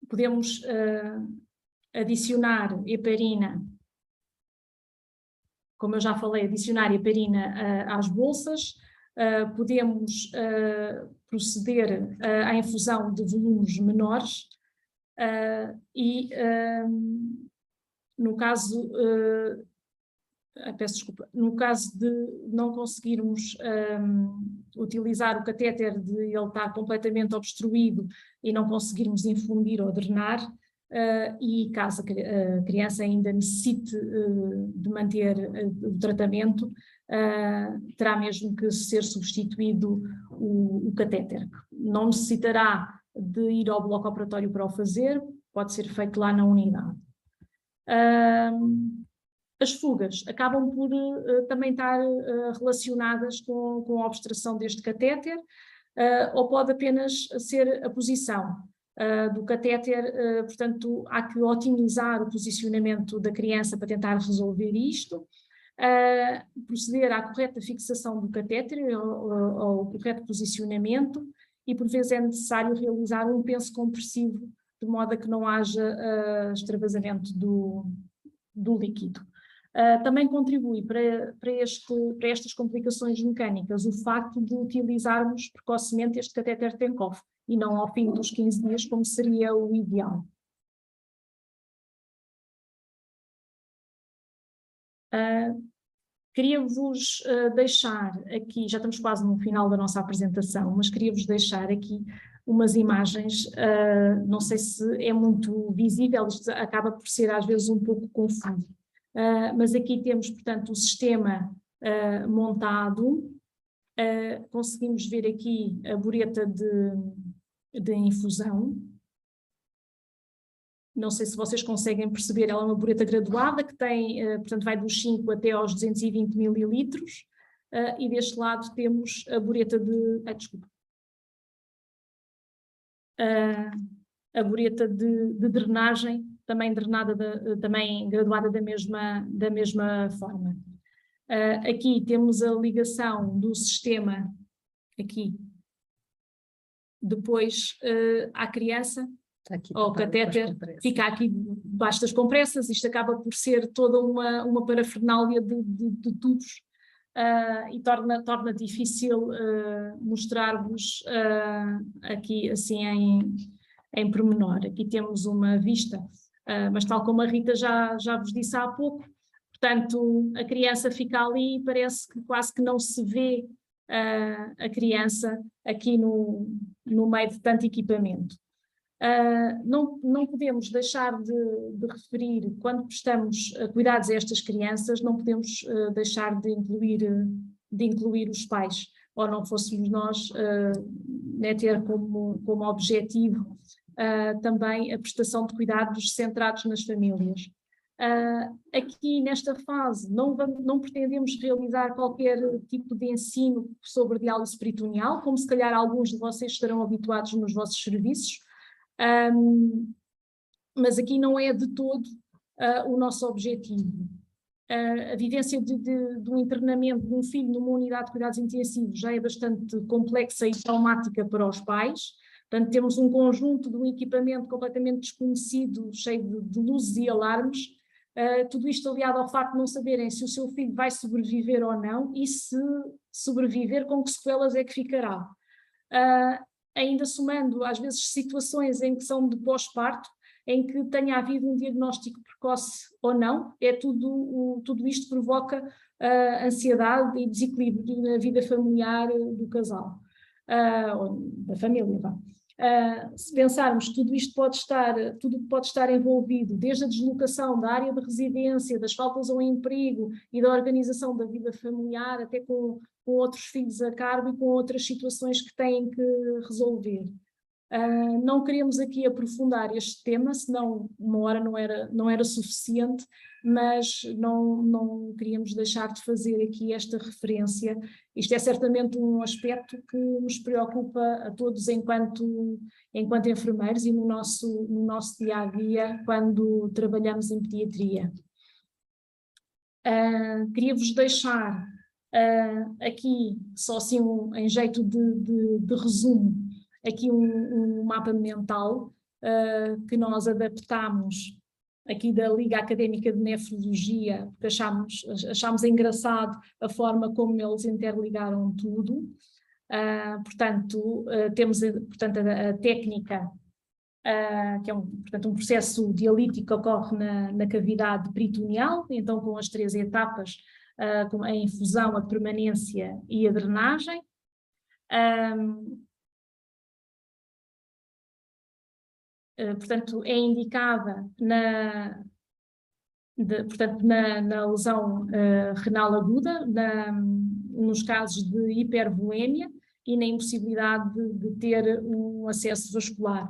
podemos adicionar heparina, como eu já falei, adicionar heparina às bolsas. Podemos proceder à infusão de volumes menores e, no caso, peço desculpa, no caso de não conseguirmos utilizar o catéter, de ele estar completamente obstruído e não conseguirmos infundir ou drenar, e caso a criança ainda necessite de manter o tratamento, terá mesmo que ser substituído o catéter. Não necessitará de ir ao bloco operatório para o fazer, pode ser feito lá na unidade. As fugas acabam por também estar relacionadas com a obstrução deste catéter, ou pode apenas ser a posição do catéter, portanto há que otimizar o posicionamento da criança para tentar resolver isto, proceder à correta fixação do catéter ao correto posicionamento, e por vezes é necessário realizar um penso compressivo de modo a que não haja extravasamento do líquido. Também contribui para estas complicações mecânicas o facto de utilizarmos precocemente este catéter Tenkov e não ao fim dos 15 dias, como seria o ideal. Queria-vos deixar aqui, já estamos quase no final da nossa apresentação, mas queria-vos deixar aqui umas imagens, não sei se é muito visível, isto acaba por ser às vezes um pouco confuso. Mas aqui temos, portanto, o sistema montado, conseguimos ver aqui a bureta de infusão. Não sei se vocês conseguem perceber, ela é uma bureta graduada que tem, portanto, vai dos 5 até aos 220 mililitros, e deste lado temos a bureta a bureta de drenagem, também também graduada da mesma forma. Aqui temos a ligação do sistema, aqui, depois à criança, ao catéter, fica aqui debaixo das compressas. Isto acaba por ser toda uma parafernália de tubos, e torna difícil mostrar-vos aqui assim em pormenor. Aqui temos uma vista, mas tal como a Rita já vos disse há pouco, portanto a criança fica ali e parece que quase que não se vê a criança aqui no meio de tanto equipamento. Não podemos deixar de referir, quando prestamos cuidados a estas crianças, não podemos deixar de incluir os pais, ou não fôssemos nós ter como objetivo também a prestação de cuidados centrados nas famílias. Aqui nesta fase não pretendemos realizar qualquer tipo de ensino sobre diálise peritoneal, como se calhar alguns de vocês estarão habituados nos vossos serviços, mas aqui não é de todo o nosso objetivo. A vivência do internamento de um filho numa unidade de cuidados intensivos já é bastante complexa e traumática para os pais. Portanto, temos um conjunto de um equipamento completamente desconhecido, cheio de luzes e alarmes, tudo isto aliado ao facto de não saberem se o seu filho vai sobreviver ou não, e se sobreviver, com que sequelas é que ficará. Ainda somando, às vezes, situações em que são de pós-parto, em que tenha havido um diagnóstico precoce ou não, tudo isto provoca ansiedade e desequilíbrio na vida familiar do casal, ou da família, vá. Se pensarmos que tudo pode estar envolvido, desde a deslocação da área de residência, das faltas ao emprego e da organização da vida familiar, até com outros filhos a cargo e com outras situações que têm que resolver. Não queremos aqui aprofundar este tema, senão uma hora não era suficiente, mas não queríamos deixar de fazer aqui esta referência. Isto é certamente um aspecto que nos preocupa a todos enquanto enfermeiros e no nosso dia-a-dia quando trabalhamos em pediatria. Queria-vos deixar aqui, só assim em jeito de resumo, aqui um mapa mental que nós adaptámos aqui da Liga Académica de Nefrologia, porque achámos engraçado a forma como eles interligaram tudo. Portanto, temos a técnica, que é um processo dialítico que ocorre na cavidade peritoneal, então com as 3 etapas, com a infusão, a permanência e a drenagem. portanto, é indicada na lesão renal aguda, nos casos de hipervolemia e na impossibilidade de ter um acesso vascular.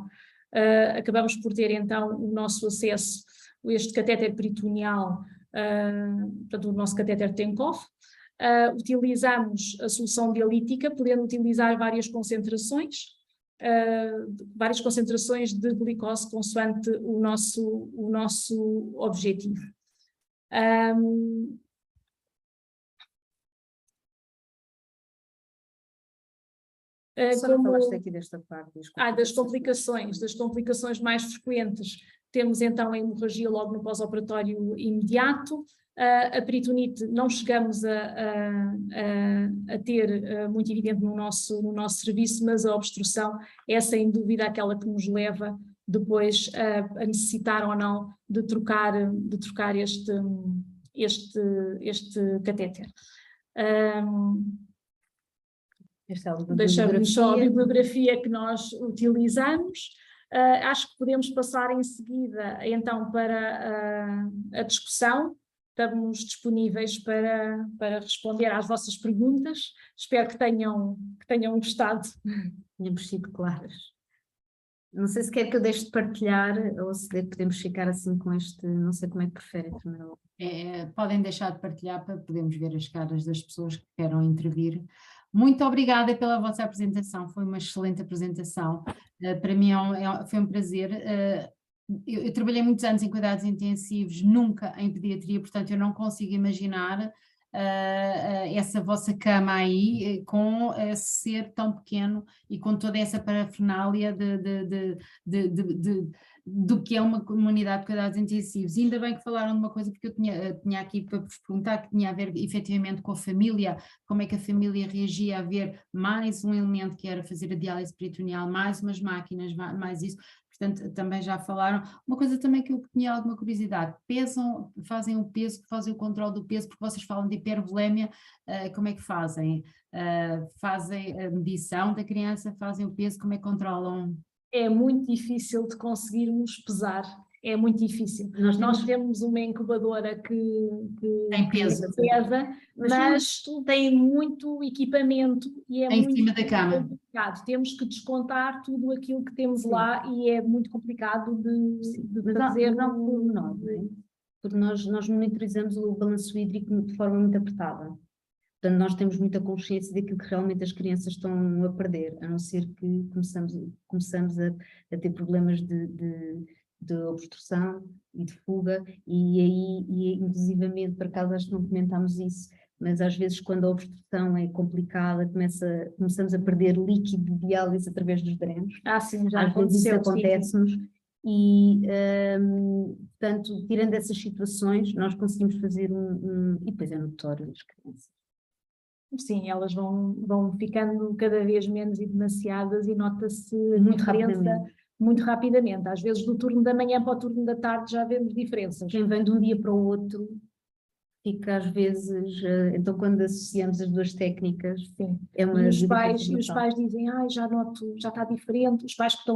Acabamos por ter então o nosso acesso, este catéter peritoneal, portanto o nosso catéter Tenkov. Utilizamos a solução dialítica, podendo utilizar várias concentrações de glicose consoante o nosso objetivo. Só falaste aqui desta parte. Das complicações mais frequentes, temos então a hemorragia logo no pós-operatório imediato. A peritonite não chegamos a ter muito evidente no nosso serviço, mas a obstrução é sem dúvida aquela que nos leva depois a necessitar ou não de trocar este catéter. Deixamos só a bibliografia que nós utilizamos. Acho que podemos passar em seguida então para a discussão. Estamos disponíveis para responder às vossas perguntas. Espero que tenham gostado. Tínhamos sido claras. Não sei se quer que eu deixe de partilhar ou se podemos ficar assim com este, não sei como é que prefere. Podem deixar de partilhar para podermos ver as caras das pessoas que queiram intervir. Muito obrigada pela vossa apresentação, foi uma excelente apresentação. Para mim foi um prazer. Eu trabalhei muitos anos em cuidados intensivos, nunca em pediatria, portanto eu não consigo imaginar essa vossa cama aí, com esse ser tão pequeno e com toda essa parafernália do que é uma comunidade de cuidados intensivos. E ainda bem que falaram de uma coisa, porque eu tinha aqui para vos perguntar, que tinha a ver efetivamente com a família, como é que a família reagia a ver mais um elemento que era fazer a diálise peritoneal, mais umas máquinas, mais isso. Portanto, também já falaram. Uma coisa também que eu tinha alguma curiosidade, fazem o peso, fazem o controle do peso, porque vocês falam de hipervolemia, como é que fazem? Fazem a medição da criança, fazem o peso, como é que controlam? É muito difícil de conseguirmos pesar, é muito difícil. Nós temos uma incubadora que tem peso, mas tem muito equipamento e é em muito cima da cama. complicado. Temos que descontar tudo aquilo que temos lá e é muito complicado de fazer. Não por nós, não é? Porque nós monitorizamos o balanço hídrico de forma muito apertada. Portanto, nós temos muita consciência daquilo que realmente as crianças estão a perder, a não ser que começamos a ter problemas de obstrução e de fuga, e aí, inclusivamente, por acaso acho que não comentámos isso, mas às vezes quando a obstrução é complicada, começamos a perder líquido de diálise através dos drenos. Sim, já às vezes isso acontece-nos. E, portanto, tirando essas situações, nós conseguimos fazer e depois é notório nas crianças. Sim, elas vão ficando cada vez menos evidenciadas e nota-se muito rapidamente. Às vezes do turno da manhã para o turno da tarde já vemos diferenças. Quem vem de um dia para o outro fica às vezes, então quando associamos as duas técnicas, sim. É uma os pais dizem, já noto, já está diferente. Os pais que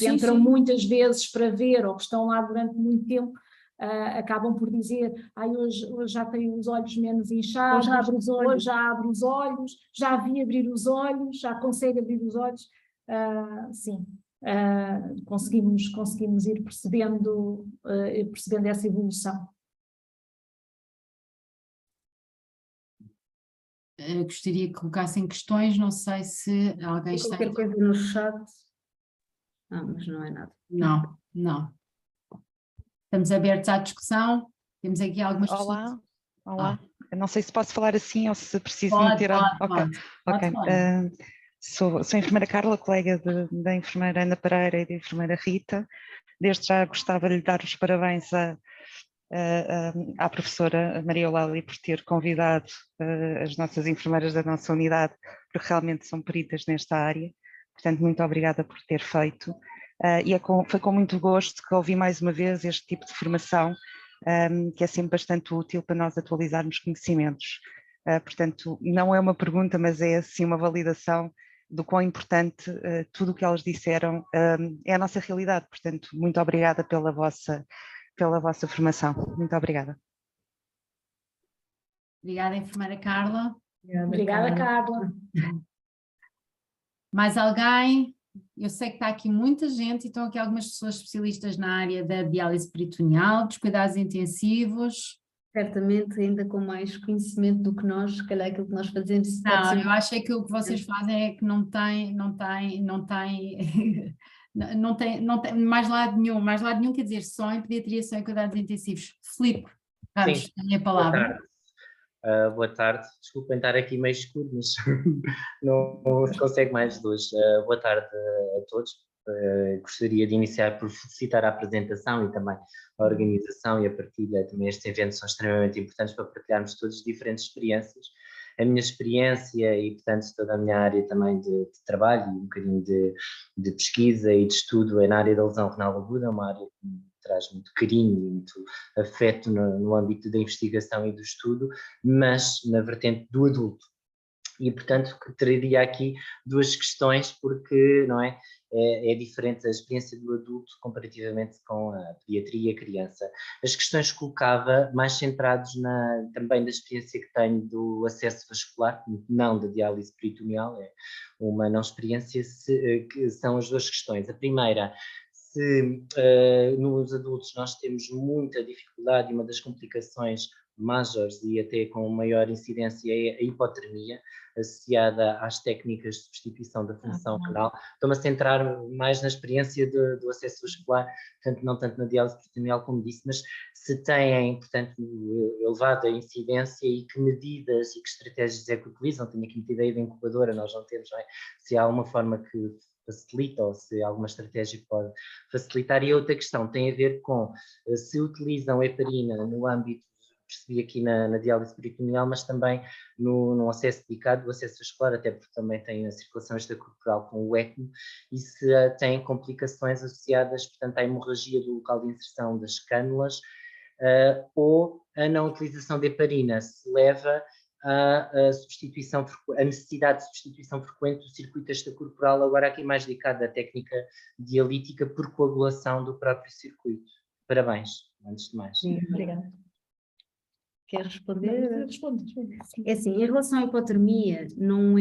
entram muitas vezes para ver ou que estão lá durante muito tempo, acabam por dizer, hoje já tenho os olhos menos inchados, hoje já abro os olhos, já vi abrir os olhos, já consigo abrir os olhos. Sim, conseguimos ir percebendo essa evolução. Gostaria que colocassem questões, não sei se alguém está... Qualquer coisa no chat? Mas não é nada. Não. Estamos abertos à discussão, temos aqui algumas pessoas. Olá. Não sei se posso falar assim ou se preciso meter... Ok. Sou a enfermeira Carla, colega da enfermeira Ana Pereira e da enfermeira Rita. Desde já gostava de lhe dar os parabéns à professora Maria Eulália por ter convidado as nossas enfermeiras da nossa unidade, porque realmente são peritas nesta área. Portanto, muito obrigada por ter feito. Foi com muito gosto que ouvi mais uma vez este tipo de formação, que é sempre bastante útil para nós atualizarmos conhecimentos. Portanto, não é uma pergunta, mas é assim uma validação do quão importante tudo o que elas disseram é a nossa realidade. Portanto, muito obrigada pela vossa formação. Muito obrigada. Obrigada, enfermeira Carla. Obrigada, Carla. Mais alguém? Eu sei que está aqui muita gente e estão aqui algumas pessoas especialistas na área da diálise peritoneal, dos cuidados intensivos. Certamente ainda com mais conhecimento do que nós, se calhar aquilo que nós fazemos pode Não, ser... eu acho que o que vocês fazem é que não tem mais lado nenhum quer dizer só em pediatria, só em cuidados intensivos. Filipe, vamos, tenho a palavra. Boa tarde, desculpem estar aqui meio escuro, mas não se consegue mais de hoje. Boa tarde a todos. Gostaria de iniciar por felicitar a apresentação e também a organização e a partilha. Também estes eventos são extremamente importantes para partilharmos todas as diferentes experiências. A minha experiência e, portanto, toda a minha área também de trabalho e um bocadinho de pesquisa e de estudo é na área da lesão renal aguda, uma área que me traz muito carinho e muito afeto no âmbito da investigação e do estudo, mas na vertente do adulto. E, portanto, que traria aqui duas questões, porque não é diferente a experiência do adulto comparativamente com a pediatria e a criança. As questões que colocava mais centrados também da experiência que tenho do acesso vascular, não da diálise peritoneal, é uma não experiência, que são as duas questões. A primeira, se nos adultos nós temos muita dificuldade e uma das complicações majores e até com maior incidência é a hipotermia, associada às técnicas de substituição da função renal. Estou-me a centrar mais na experiência do acesso vascular, portanto, não tanto na diálise peritoneal como disse, mas se têm, portanto, elevada incidência e que medidas e que estratégias é que utilizam. Tenho aqui muita ideia da incubadora, nós não temos, não é? Se há alguma forma que facilita ou se alguma estratégia pode facilitar. E a outra questão tem a ver com se utilizam heparina no âmbito, percebi aqui na diálise peritoneal, mas também no acesso dedicado, do acesso vascular, até porque também tem a circulação extracorporal com o ECMO, e se tem complicações associadas, portanto, à hemorragia do local de inserção das cânulas, ou a não utilização de heparina, se leva a necessidade de substituição frequente do circuito extracorporal, agora aqui mais dedicado à técnica dialítica por coagulação do próprio circuito. Parabéns, antes de mais. Sim, obrigada. Quer responder? Responde. É assim, em relação à hipotermia, não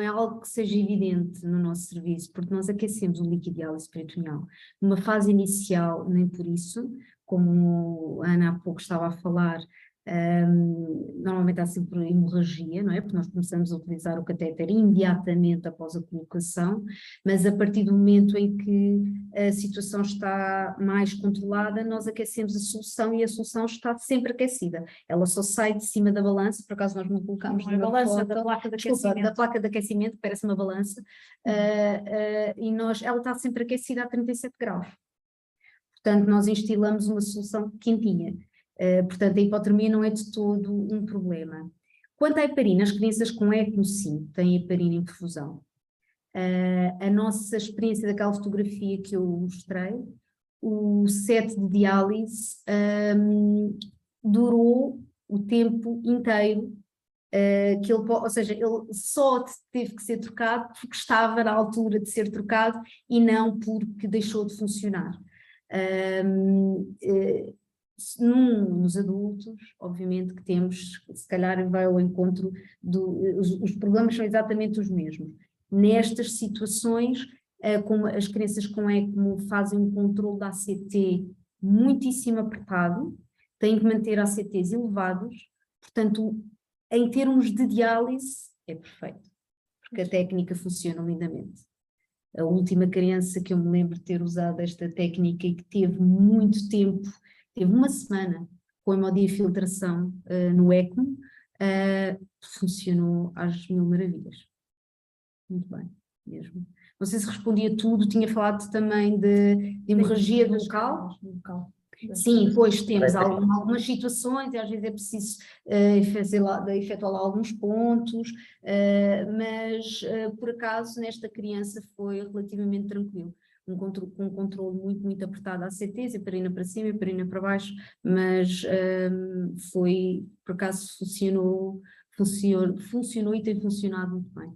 é algo que seja evidente no nosso serviço, porque nós aquecemos o líquido de diálise peritoneal numa fase inicial, nem por isso, como a Ana há pouco estava a falar. Normalmente há sempre hemorragia, não é? Porque nós começamos a utilizar o catéter imediatamente após a colocação, mas a partir do momento em que a situação está mais controlada, nós aquecemos a solução e a solução está sempre aquecida. Ela só sai de cima da balança, por acaso nós não colocamos na balança, foto, da placa de aquecimento. da placa de aquecimento, parece uma balança, e ela está sempre aquecida a 37 graus. Portanto, nós instilamos uma solução quentinha. Portanto, a hipotermia não é de todo um problema. Quanto à heparina, as crianças com ECMO, sim, têm heparina em perfusão. A nossa experiência daquela fotografia que eu mostrei, o set de diálise durou o tempo inteiro, ou seja, ele só teve que ser trocado porque estava na altura de ser trocado e não porque deixou de funcionar. Nos adultos, obviamente que temos, se calhar vai ao encontro os problemas são exatamente os mesmos. Nestas situações, como as crianças com ECMO fazem um controle da ACT muitíssimo apertado, têm que manter ACTs elevados, portanto, em termos de diálise, é perfeito, porque a técnica funciona lindamente. A última criança que eu me lembro de ter usado esta técnica e que teve muito tempo, teve uma semana com hemodiafiltração no ECMO, funcionou às mil maravilhas. Muito bem, mesmo. Não sei se respondia tudo, tinha falado também de hemorragia do local. Sim, pois temos algumas situações e às vezes é preciso efetuar lá alguns pontos, mas por acaso nesta criança foi relativamente tranquilo. Um controle muito, muito apertado a ACTs, heparina para cima, heparina para baixo, mas por acaso funcionou e tem funcionado muito bem.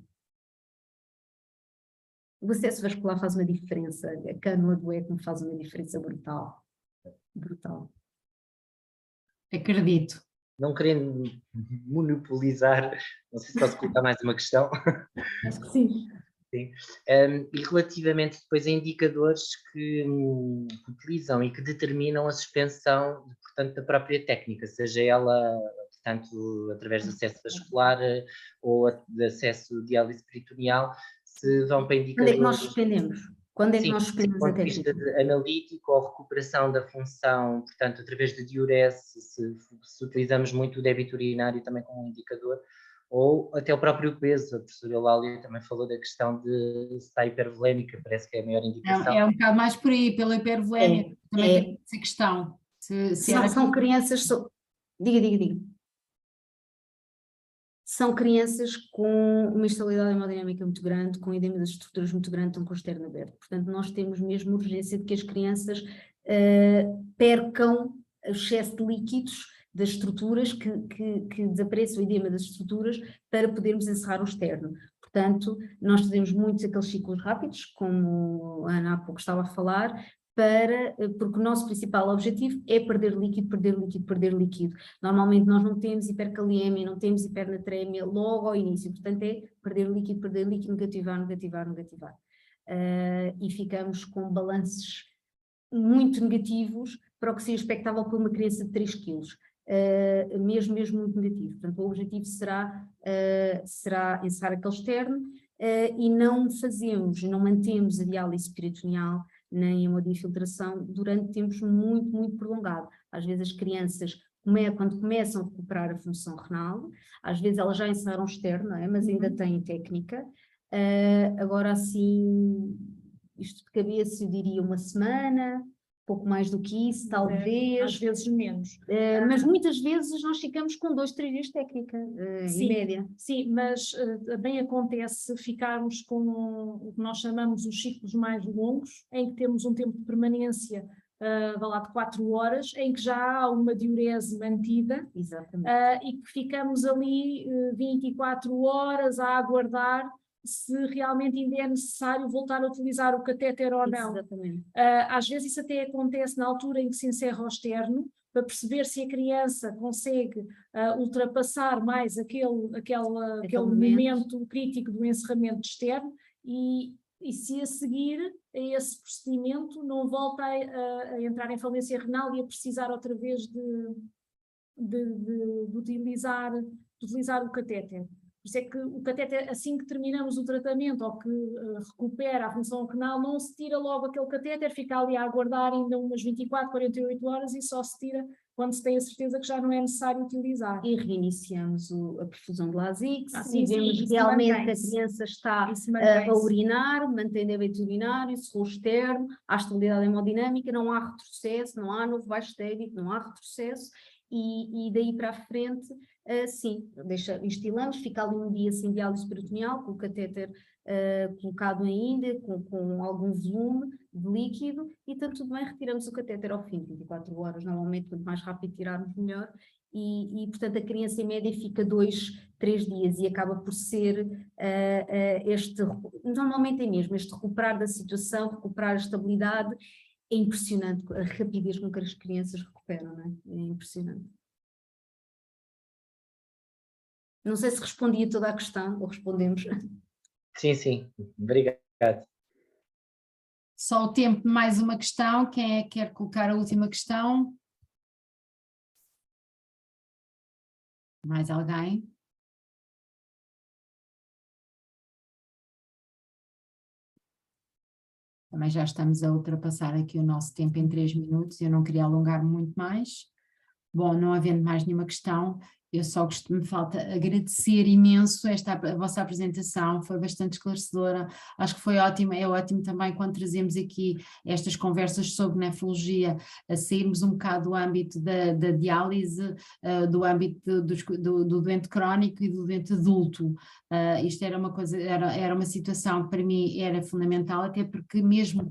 O acesso vascular faz uma diferença, a cânula do ECMO faz uma diferença brutal. Brutal. Acredito. Não querendo monopolizar, não sei se posso colocar mais uma questão. Acho que sim. Sim. E relativamente depois a indicadores que utilizam e que determinam a suspensão, portanto, da própria técnica, seja ela, portanto, através do acesso vascular ou de acesso de diálise peritoneal, se vão para indicadores... Quando é que nós suspendemos? Quando é que nós suspendemos a técnica? Do ponto de vista analítico ou recuperação da função, portanto, através de diurese, se utilizamos muito o débito urinário também como um indicador, ou até o próprio peso. A professora Eulália também falou da questão de se está hipervolémica, parece que é a maior indicação. É um bocado mais por aí, pela hipervolémia, também tem essa questão. São crianças... Diga. São crianças com uma instabilidade hemodinâmica muito grande, com edema das estruturas muito grande, estão com o externo aberto. Portanto, nós temos mesmo urgência de que as crianças percam o excesso de líquidos das estruturas, que desapareça o edema das estruturas para podermos encerrar o externo. Portanto, nós fazemos muitos aqueles ciclos rápidos, como a Ana há pouco estava a falar, porque o nosso principal objetivo é perder líquido. Normalmente nós não temos hipercaliemia, não temos hipernatremia logo ao início, portanto é perder líquido, negativar. E ficamos com balanços muito negativos para o que seria expectável para uma criança de 3 quilos. Mesmo muito negativo. Portanto, o objetivo será encerrar aquele externo e não mantemos a diálise peritoneal nem a hemodiafiltração durante tempos muito prolongados. Às vezes as crianças, quando começam a recuperar a função renal, às vezes elas já encerraram externo, não é? Mas ainda têm técnica. Agora assim, isto de cabeça eu diria uma semana, pouco mais do que isso, talvez. Às vezes menos. Mas muitas vezes nós ficamos com 2, 3 dias de técnica, em média. Sim, mas também acontece ficarmos com o que nós chamamos os ciclos mais longos, em que temos um tempo de permanência de 4 horas, em que já há uma diurese mantida. Exatamente. E que ficamos ali 24 horas a aguardar se realmente ainda é necessário voltar a utilizar o catéter ou não. Exatamente. Às vezes isso até acontece na altura em que se encerra o externo, para perceber se a criança consegue ultrapassar mais aquele momento crítico do encerramento externo e se a seguir a esse procedimento não volta a entrar em falência renal e a precisar outra vez de utilizar o catéter. Por isso é que o catéter, assim que terminamos o tratamento ou que recupera a função renal, não se tira logo aquele catéter, fica ali a aguardar ainda umas 24, 48 horas e só se tira quando se tem a certeza que já não é necessário utilizar. E reiniciamos a perfusão de Lasix, sim, vemos realmente que a criança está a urinar, mantém débito urinário, cerrou externo, há estabilidade hemodinâmica, não há retrocesso, não há novo baixo débito, não há retrocesso. E daí para a frente, sim, instilamos, fica ali um dia sem diálise peritoneal, com o catéter colocado ainda, com algum volume de líquido, e está tudo bem, retiramos o catéter ao fim de 24 horas, normalmente quanto mais rápido tirarmos melhor, e portanto a criança em média fica 2, 3 dias e acaba por ser normalmente é mesmo este recuperar da situação, recuperar a estabilidade. É impressionante a rapidez com que as crianças recuperam, não é? É impressionante. Não sei se respondi a toda a questão, ou respondemos. Sim. Obrigado. Só o tempo de mais uma questão. Quem é que quer colocar a última questão? Mais alguém? Também já estamos a ultrapassar aqui o nosso tempo em 3 minutos, eu não queria alongar muito mais. Bom, não havendo mais nenhuma questão, eu só me falta agradecer imenso a vossa apresentação, foi bastante esclarecedora, acho que foi ótimo, é ótimo também quando trazemos aqui estas conversas sobre nefrologia, a sairmos um bocado do âmbito da diálise, do âmbito do doente crónico e do doente adulto. Isto era uma coisa, era uma situação que para mim era fundamental, até porque mesmo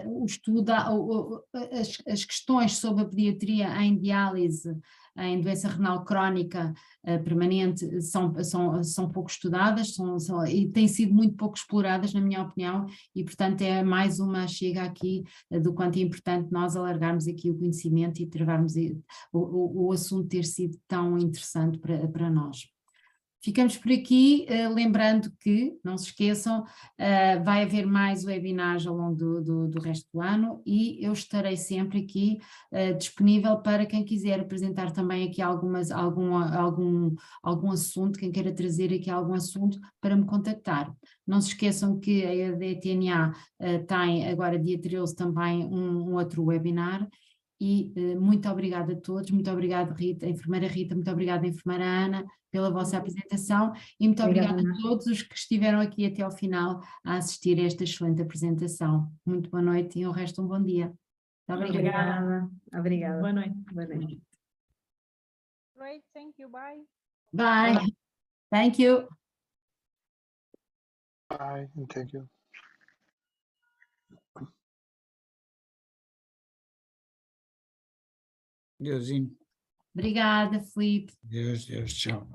o estudo, as questões sobre a pediatria em diálise em doença renal crónica permanente são pouco estudadas e têm sido muito pouco exploradas, na minha opinião, e portanto é mais uma chega aqui do quanto é importante nós alargarmos aqui o conhecimento e trabalharmos o assunto ter sido tão interessante para nós. Ficamos por aqui, lembrando que, não se esqueçam, vai haver mais webinars ao longo do resto do ano e eu estarei sempre aqui disponível para quem quiser apresentar também aqui algum assunto, quem queira trazer aqui algum assunto para me contactar. Não se esqueçam que a EDTNA tem agora dia 13 também um outro webinar. E muito obrigada a todos, muito obrigada Rita, a enfermeira Rita, muito obrigada a enfermeira Ana pela vossa apresentação e muito obrigada a todos os que estiveram aqui até ao final a assistir a esta excelente apresentação. Muito boa noite e o resto um bom dia. Muito obrigada. Obrigada. Boa noite. Boa noite. Great, thank you, bye. Bye. Thank you. Bye, and thank you. Deusinho. Obrigada, Filipe. Deus, tchau.